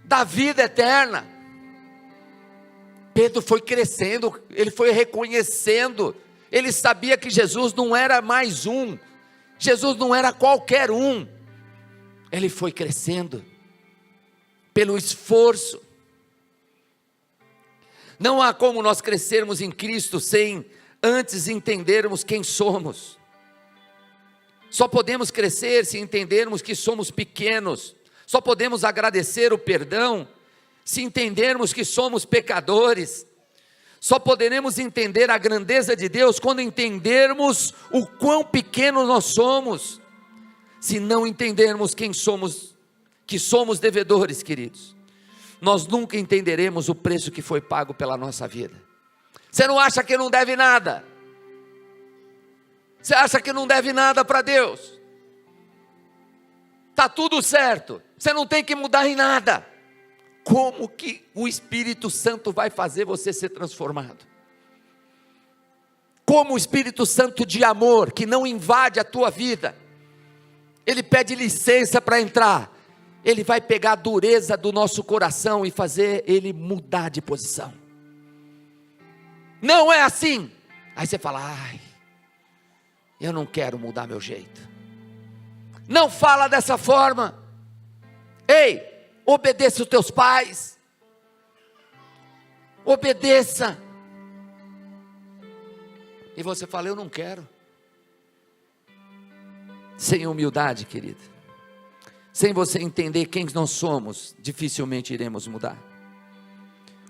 [SPEAKER 1] da vida eterna. Pedro foi crescendo, ele foi reconhecendo, ele sabia que Jesus não era mais um, Jesus não era qualquer um, ele foi crescendo, pelo esforço. Não há como nós crescermos em Cristo sem antes entendermos quem somos. Só podemos crescer se entendermos que somos pequenos. Só podemos agradecer o perdão se entendermos que somos pecadores. Só poderemos entender a grandeza de Deus quando entendermos o quão pequeno nós somos. Se não entendermos quem somos, que somos devedores, queridos, nós nunca entenderemos o preço que foi pago pela nossa vida. Você não acha que não deve nada? Você acha que não deve nada para Deus? Está tudo certo, você não tem que mudar em nada. Como que o Espírito Santo vai fazer você ser transformado? como o Espírito Santo de amor, que não invade a tua vida, ele pede licença para entrar, ele vai pegar a dureza do nosso coração e fazer ele mudar de posição. Não é assim. Aí você fala, ai, eu não quero mudar meu jeito. Não fala dessa forma. Ei, obedeça os teus pais. Obedeça. E você fala, eu não quero. Sem humildade, querida, sem você entender quem nós somos, dificilmente iremos mudar.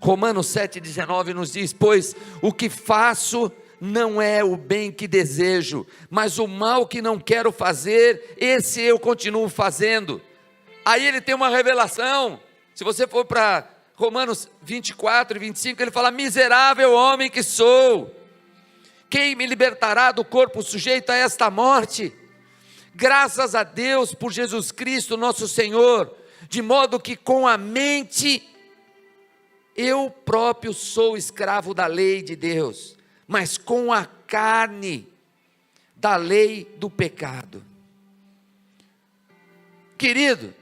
[SPEAKER 1] Romanos 7,19 nos diz, pois o que faço não é o bem que desejo, mas o mal que não quero fazer, esse eu continuo fazendo. Aí ele tem uma revelação. Se você for para Romanos 24 e 25, ele fala, miserável homem que sou, quem me libertará do corpo sujeito a esta morte? Graças a Deus por Jesus Cristo nosso Senhor, de modo que com a mente, eu próprio sou escravo da lei de Deus, mas com a carne, da lei do pecado. Querido,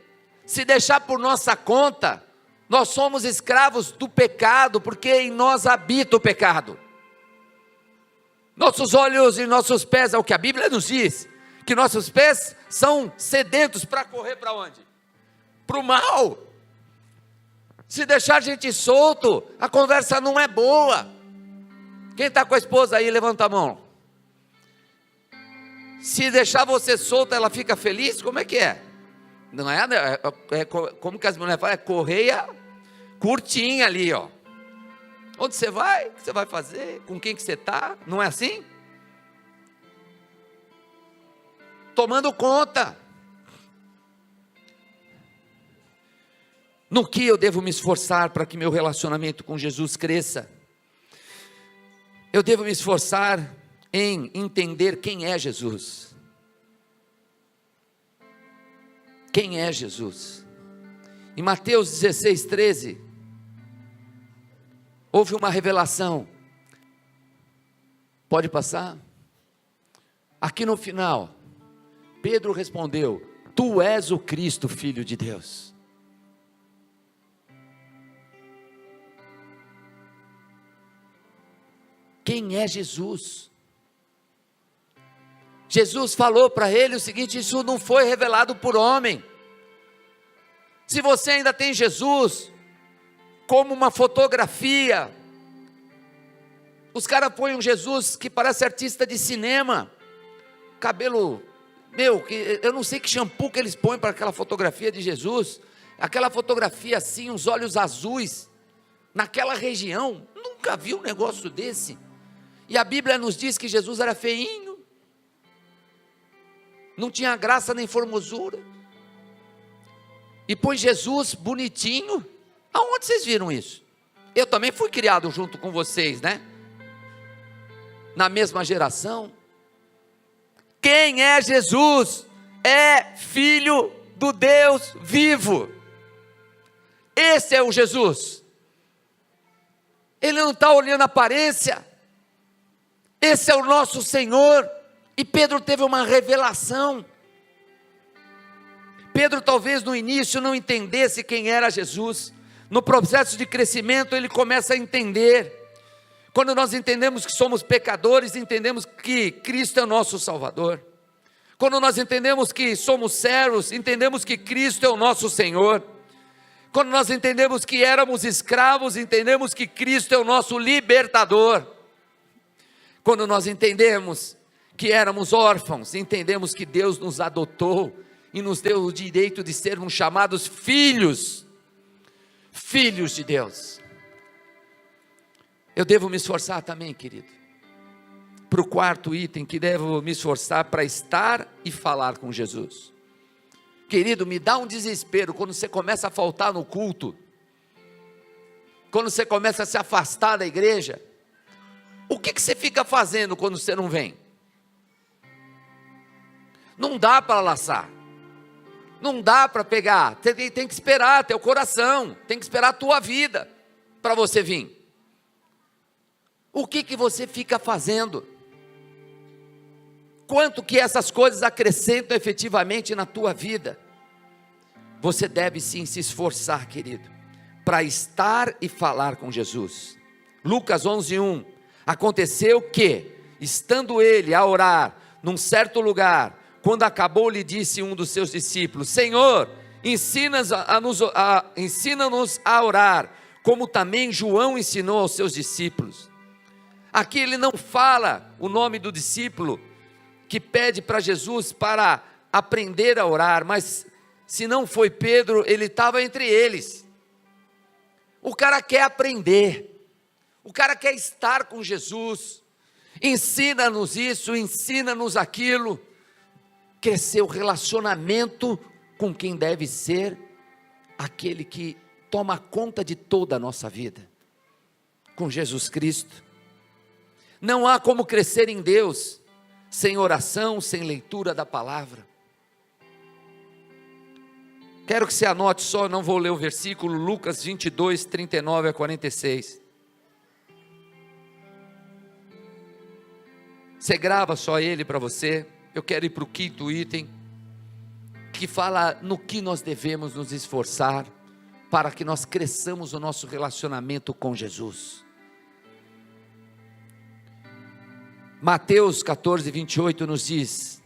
[SPEAKER 1] se deixar por nossa conta, nós somos escravos do pecado, porque em nós habita o pecado. Nossos olhos e nossos pés, é o que a Bíblia nos diz, que nossos pés são sedentos para correr para onde? Para o mal. Se deixar a gente solto, a conversa não é boa. Quem está com a esposa aí, levanta a mão. Se deixar você solto, ela fica feliz? Como é que é? Não é, como que as mulheres falam? É correia curtinha ali, ó. Onde você vai? O que você vai fazer? Com quem que você está? Não é assim? Tomando conta. No que eu devo me esforçar para que meu relacionamento com Jesus cresça? Eu devo me esforçar em entender quem é Jesus. Quem é Jesus? Em Mateus 16:13, houve uma revelação. Pode passar? Aqui no final, Pedro respondeu, tu és o Cristo, Filho de Deus. Quem é Jesus? Jesus falou para ele o seguinte, isso não foi revelado por homem. Se você ainda tem Jesus como uma fotografia, os caras põem um Jesus que parece artista de cinema, cabelo, eu não sei que shampoo que eles põem para aquela fotografia de Jesus, aquela fotografia assim, os olhos azuis, naquela região, nunca vi um negócio desse. E a Bíblia nos diz que Jesus era feinho, não tinha graça nem formosura, e põe Jesus bonitinho. Aonde vocês viram isso? Eu também fui criado junto com vocês, né? Na mesma geração. Quem é Jesus? É Filho do Deus vivo. Esse é o Jesus. Ele não está olhando a aparência. Esse é o nosso Senhor. E Pedro teve uma revelação. Pedro talvez no início não entendesse quem era Jesus. No processo de crescimento ele começa a entender. Quando nós entendemos que somos pecadores, entendemos que Cristo é o nosso Salvador. Quando nós entendemos que somos servos, entendemos que Cristo é o nosso Senhor. Quando nós entendemos que éramos escravos, entendemos que Cristo é o nosso libertador. Quando nós entendemos que éramos órfãos, entendemos que Deus nos adotou e nos deu o direito de sermos chamados filhos de Deus. Eu devo me esforçar também, querido, para o quarto item, que devo me esforçar para estar e falar com Jesus. Querido, me dá um desespero quando você começa a faltar no culto, quando você começa a se afastar da igreja. O que você fica fazendo quando você não vem? Não dá para laçar, não dá para pegar, você tem que esperar teu coração, tem que esperar a tua vida para você vir. O que você fica fazendo? quanto que essas coisas acrescentam efetivamente na tua vida. Você deve sim se esforçar, querido, para estar e falar com Jesus. Lucas 11:1, aconteceu que, estando ele a orar num certo lugar, quando acabou, lhe disse um dos seus discípulos: Senhor, ensina-nos a orar, como também João ensinou aos seus discípulos. Aqui ele não fala o nome do discípulo que pede para Jesus para aprender a orar, mas se não foi Pedro, ele estava entre eles. O cara quer aprender, o cara quer estar com Jesus. Ensina-nos isso, ensina-nos aquilo. Crescer o relacionamento com quem deve ser aquele que toma conta de toda a nossa vida, com Jesus Cristo. Não há como crescer em Deus sem oração, sem leitura da palavra. Quero que você anote só, não vou ler o versículo, Lucas 22, 39 a 46. Você grava só ele para você. Eu quero ir para o quinto item, que fala no que nós devemos nos esforçar para que nós cresçamos o nosso relacionamento com Jesus. Mateus 14, 28 nos diz: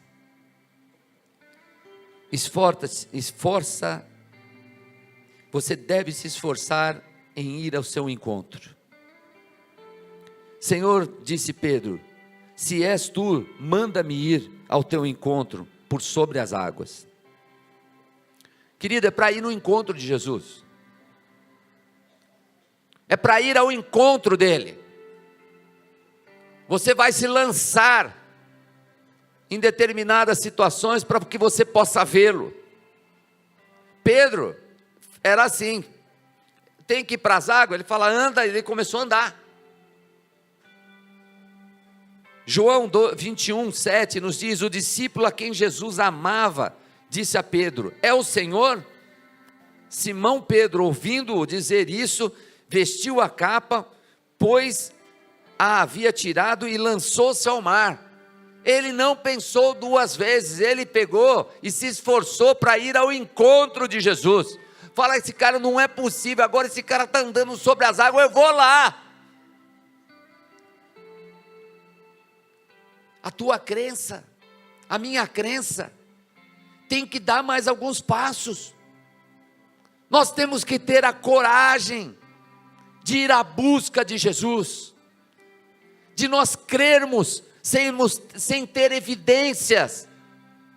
[SPEAKER 1] você deve se esforçar em ir ao seu encontro. Senhor, disse Pedro, se és tu, manda-me ir ao teu encontro por sobre as águas. Querida, é para ir no encontro de Jesus, é para ir ao encontro dele. Você vai se lançar em determinadas situações para que você possa vê-lo. Pedro era assim, tem que ir para as águas, ele fala anda, ele começou a andar. João 21, 7 nos diz: o discípulo a quem Jesus amava, disse a Pedro, é o Senhor? Simão Pedro, ouvindo-o dizer isso, vestiu a capa, pois a havia tirado e lançou-se ao mar. Ele não pensou duas vezes, ele pegou e se esforçou para ir ao encontro de Jesus. Fala, esse cara não é possível, agora esse cara está andando sobre as águas, eu vou lá. A tua crença, a minha crença, tem que dar mais alguns passos. Nós temos que ter a coragem de ir à busca de Jesus, de nós crermos sem ter evidências,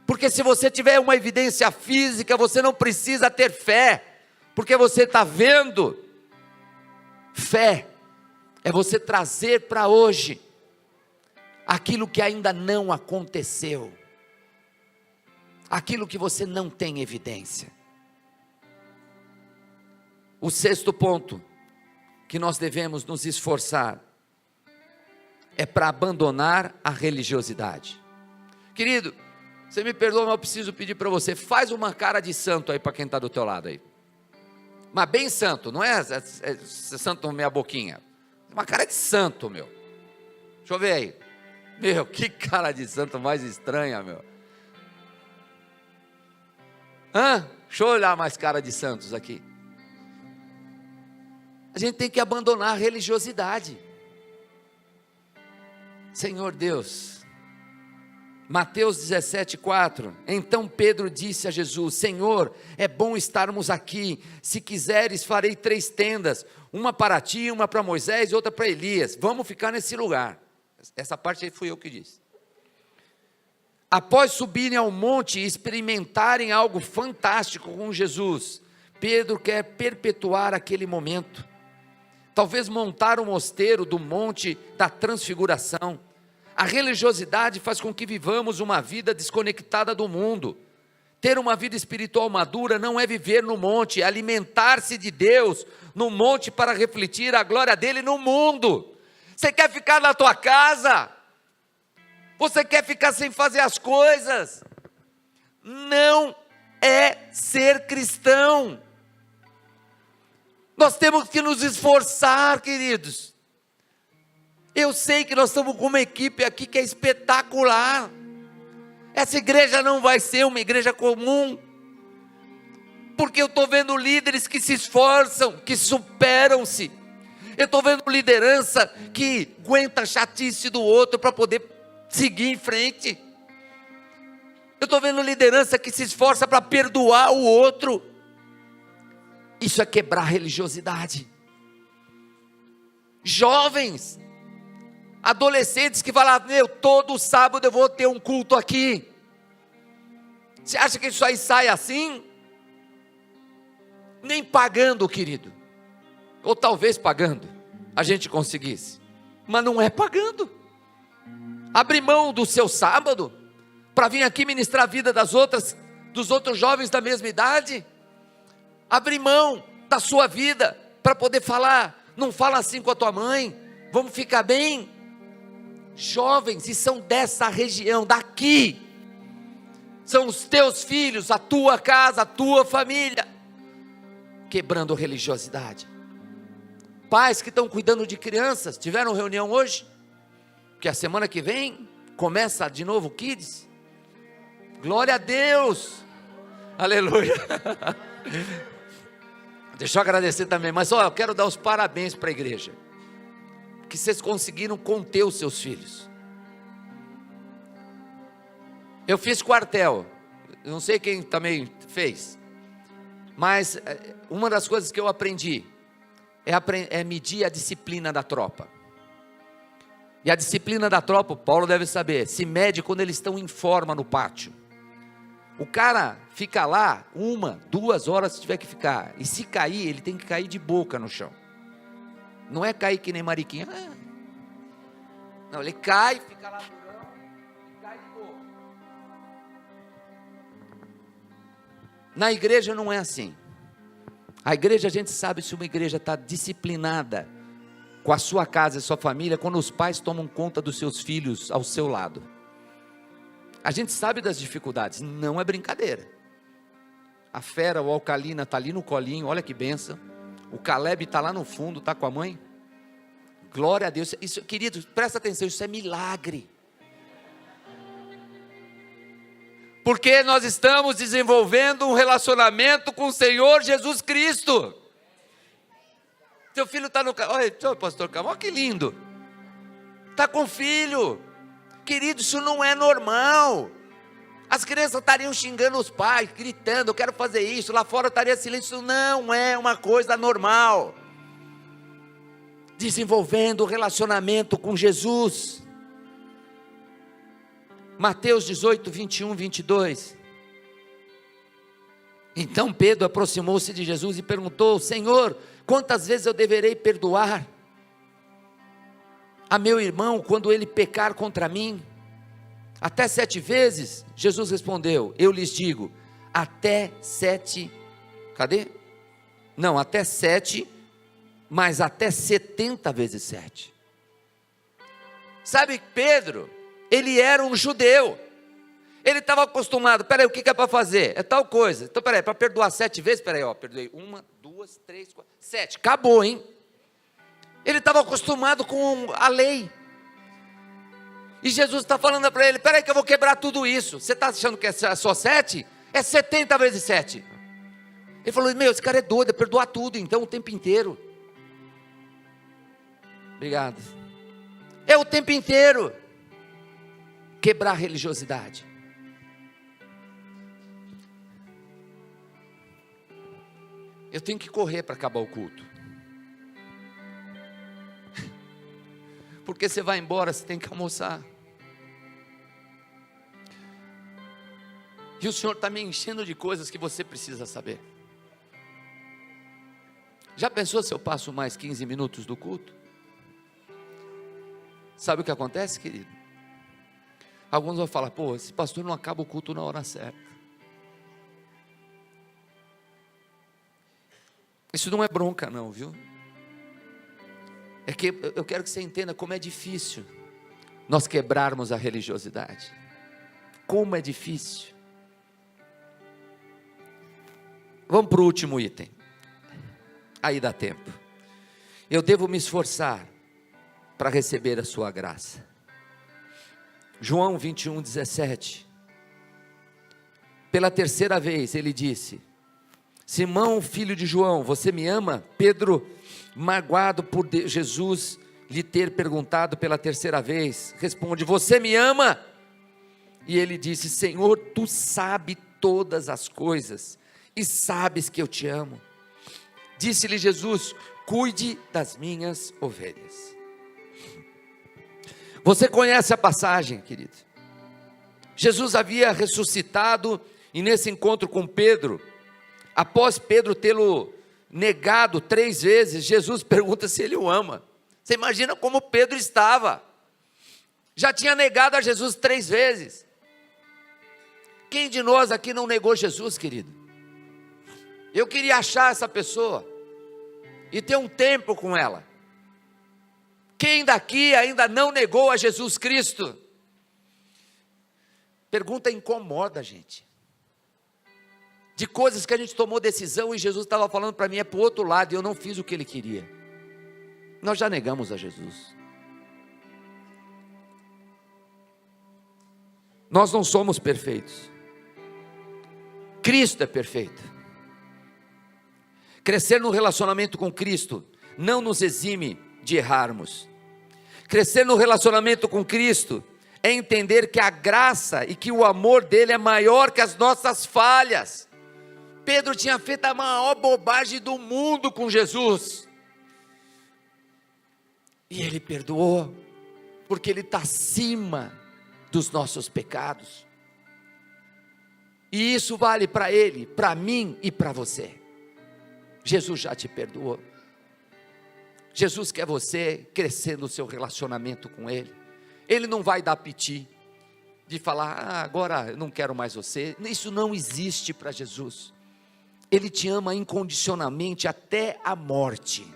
[SPEAKER 1] porque se você tiver uma evidência física, você não precisa ter fé, porque você está vendo. Fé é você trazer para hoje aquilo que ainda não aconteceu, aquilo que você não tem evidência. O sexto ponto que nós devemos nos esforçar é para abandonar a religiosidade. Querido, você me perdoa, mas eu preciso pedir para você, faz uma cara de santo aí para quem está do teu lado aí, mas bem santo, não é santo meia boquinha, uma cara de santo, meu. Deixa eu ver aí. Meu, que cara de santo mais estranha, meu. Deixa eu olhar mais cara de santos aqui. A gente tem que abandonar a religiosidade. Senhor Deus, Mateus 17, 4, então Pedro disse a Jesus, Senhor, é bom estarmos aqui, se quiseres farei 3 tendas, uma para ti, uma para Moisés e outra para Elias, vamos ficar nesse lugar. Essa parte aí fui eu que disse. Após subirem ao monte e experimentarem algo fantástico com Jesus, Pedro quer perpetuar aquele momento. Talvez montar um mosteiro do monte da transfiguração. A religiosidade faz com que vivamos uma vida desconectada do mundo. Ter uma vida espiritual madura não é viver no monte, é alimentar-se de Deus no monte para refletir a glória dele no mundo. Você quer ficar na tua casa? Você quer ficar sem fazer as coisas? Não é ser cristão. Nós temos que nos esforçar, queridos. Eu sei que nós estamos com uma equipe aqui que é espetacular. Essa igreja não vai ser uma igreja comum, porque eu estou vendo líderes que se esforçam, que superam-se. Eu estou vendo liderança que aguenta a chatice do outro para poder seguir em frente. Eu estou vendo liderança que se esforça para perdoar o outro. Isso é quebrar a religiosidade. Jovens, adolescentes que falam, todo sábado eu vou ter um culto aqui. Você acha que isso aí sai assim? Nem pagando, querido. Ou talvez pagando, a gente conseguisse. Mas não é pagando. Abrir mão do seu sábado para vir aqui ministrar a vida dos outros jovens da mesma idade. Abrir mão da sua vida para poder falar. Não fala assim com a tua mãe. Vamos ficar bem. Jovens, e são dessa região, daqui. São os teus filhos, a tua casa, a tua família. Quebrando religiosidade. Pais que estão cuidando de crianças, tiveram reunião hoje? Que a semana que vem começa de novo o Kids. Glória a Deus. Aleluia. Deixa eu agradecer também, mas eu quero dar os parabéns para a igreja, que vocês conseguiram conter os seus filhos. Eu fiz quartel, não sei quem também fez, mas uma das coisas que eu aprendi é medir a disciplina da tropa. E a disciplina da tropa, o Paulo deve saber, se mede quando eles estão em forma no pátio. O cara fica lá 1, 2 horas se tiver que ficar, e se cair, ele tem que cair de boca no chão. Não é cair que nem mariquinha. Não, ele cai, fica lá durão, e cai de boca. Na igreja não é assim. A igreja, a gente sabe se uma igreja está disciplinada com a sua casa e sua família, quando os pais tomam conta dos seus filhos ao seu lado. A gente sabe das dificuldades, não é brincadeira. A fera, o Alcalina está ali no colinho, olha que bênção. O Caleb está lá no fundo, está com a mãe. Glória a Deus. Isso, queridos, presta atenção, isso é milagre. Porque nós estamos desenvolvendo um relacionamento com o Senhor Jesus Cristo. Teu filho está no carro, olha, pastor Calma, olha que lindo. Está com filho. Querido, isso não é normal. As crianças estariam xingando os pais, gritando, eu quero fazer isso, lá fora estaria silêncio. Isso não é uma coisa normal. Desenvolvendo um relacionamento com Jesus. Mateus 18, 21, 22. Então Pedro aproximou-se de Jesus e perguntou: Senhor, quantas vezes eu deverei perdoar a meu irmão quando ele pecar contra mim? Até 7 vezes? Jesus respondeu: eu lhes digo, até 7, cadê? Não, até 7, mas até 70 vezes 7. Sabe, Pedro, ele era um judeu, ele estava acostumado, peraí, o que é para fazer? É tal coisa, então peraí, para perdoar 7 vezes, peraí, perdoei 1, 2, 3, 4, 7, acabou, hein? Ele estava acostumado com a lei, e Jesus está falando para ele, peraí que eu vou quebrar tudo isso. Você está achando que é só 7? É 70 vezes 7. Ele falou, esse cara é doido, é perdoar tudo então o tempo inteiro. Obrigado. É o tempo inteiro. Quebrar a religiosidade. Eu tenho que correr para acabar o culto. Porque você vai embora, você tem que almoçar. E o Senhor está me enchendo de coisas que você precisa saber. Já pensou se eu passo mais 15 minutos do culto? Sabe o que acontece, querido? Alguns vão falar, esse pastor não acaba o culto na hora certa. Isso não é bronca não, viu? É que eu quero que você entenda como é difícil nós quebrarmos a religiosidade. Como é difícil. Vamos para o último item. Aí dá tempo. Eu devo me esforçar para receber a sua graça. João 21, 17. pela terceira vez, ele disse: Simão, filho de João, você me ama? Pedro, magoado por Jesus lhe ter perguntado pela terceira vez, responde: você me ama? E ele disse: Senhor, tu sabes todas as coisas, e sabes que eu te amo. Disse-lhe Jesus: cuide das minhas ovelhas. Você conhece a passagem, querido? Jesus havia ressuscitado, e nesse encontro com Pedro, após Pedro tê-lo negado 3 vezes, Jesus pergunta se ele o ama. Você imagina como Pedro estava? Já tinha negado a Jesus 3 vezes. Quem de nós aqui não negou Jesus, querido? Eu queria achar essa pessoa e ter um tempo com ela. Quem daqui ainda não negou a Jesus Cristo? Pergunta incomoda a gente. De coisas que a gente tomou decisão e Jesus estava falando para mim, é para o outro lado, e eu não fiz o que ele queria. Nós já negamos a Jesus. Nós não somos perfeitos. Cristo é perfeito. Crescer no relacionamento com Cristo não nos exime de errarmos. Crescer no relacionamento com Cristo é entender que a graça e que o amor dele é maior que as nossas falhas. Pedro tinha feito a maior bobagem do mundo com Jesus, e ele perdoou, porque ele está acima dos nossos pecados, e isso vale para ele, para mim e para você. Jesus já te perdoou. Jesus quer você crescer no seu relacionamento com ele. Ele não vai dar piti de falar: agora eu não quero mais você. Isso não existe para Jesus. Ele te ama incondicionalmente até a morte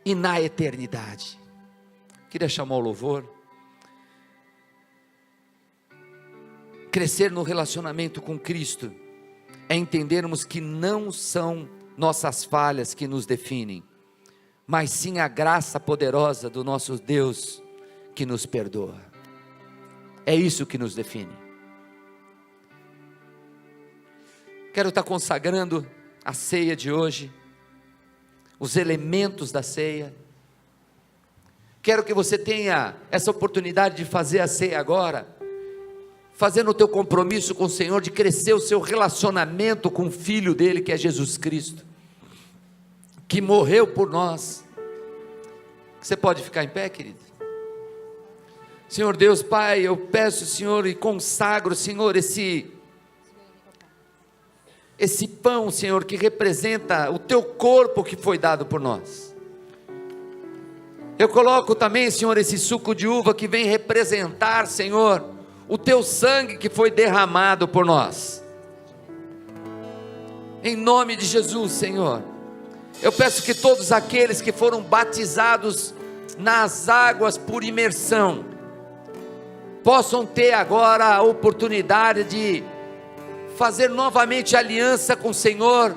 [SPEAKER 1] e na eternidade. Queria chamar o louvor. Crescer no relacionamento com Cristo é entendermos que não são nossas falhas que nos definem, mas sim a graça poderosa do nosso Deus que nos perdoa. É isso que nos define. Quero estar consagrando a ceia de hoje, os elementos da ceia. Quero que você tenha essa oportunidade de fazer a ceia agora, fazendo o teu compromisso com o Senhor, de crescer o seu relacionamento com o Filho dele, que é Jesus Cristo, que morreu por nós. Você pode ficar em pé, querido? Senhor Deus, Pai, eu peço, Senhor, e consagro, Senhor, esse pão, Senhor, que representa o teu corpo que foi dado por nós. Eu coloco também, Senhor, esse suco de uva que vem representar, Senhor, o teu sangue que foi derramado por nós. Em nome de Jesus, Senhor, eu peço que todos aqueles que foram batizados nas águas por imersão possam ter agora a oportunidade de fazer novamente aliança com o Senhor,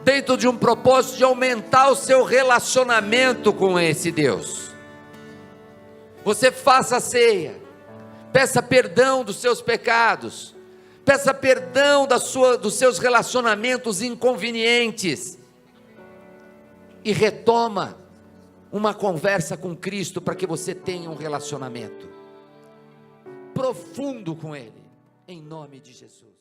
[SPEAKER 1] dentro de um propósito de aumentar o seu relacionamento com esse Deus. Você faça a ceia, peça perdão dos seus pecados, peça perdão dos seus relacionamentos inconvenientes, e retoma uma conversa com Cristo, para que você tenha um relacionamento profundo com Ele, em nome de Jesus.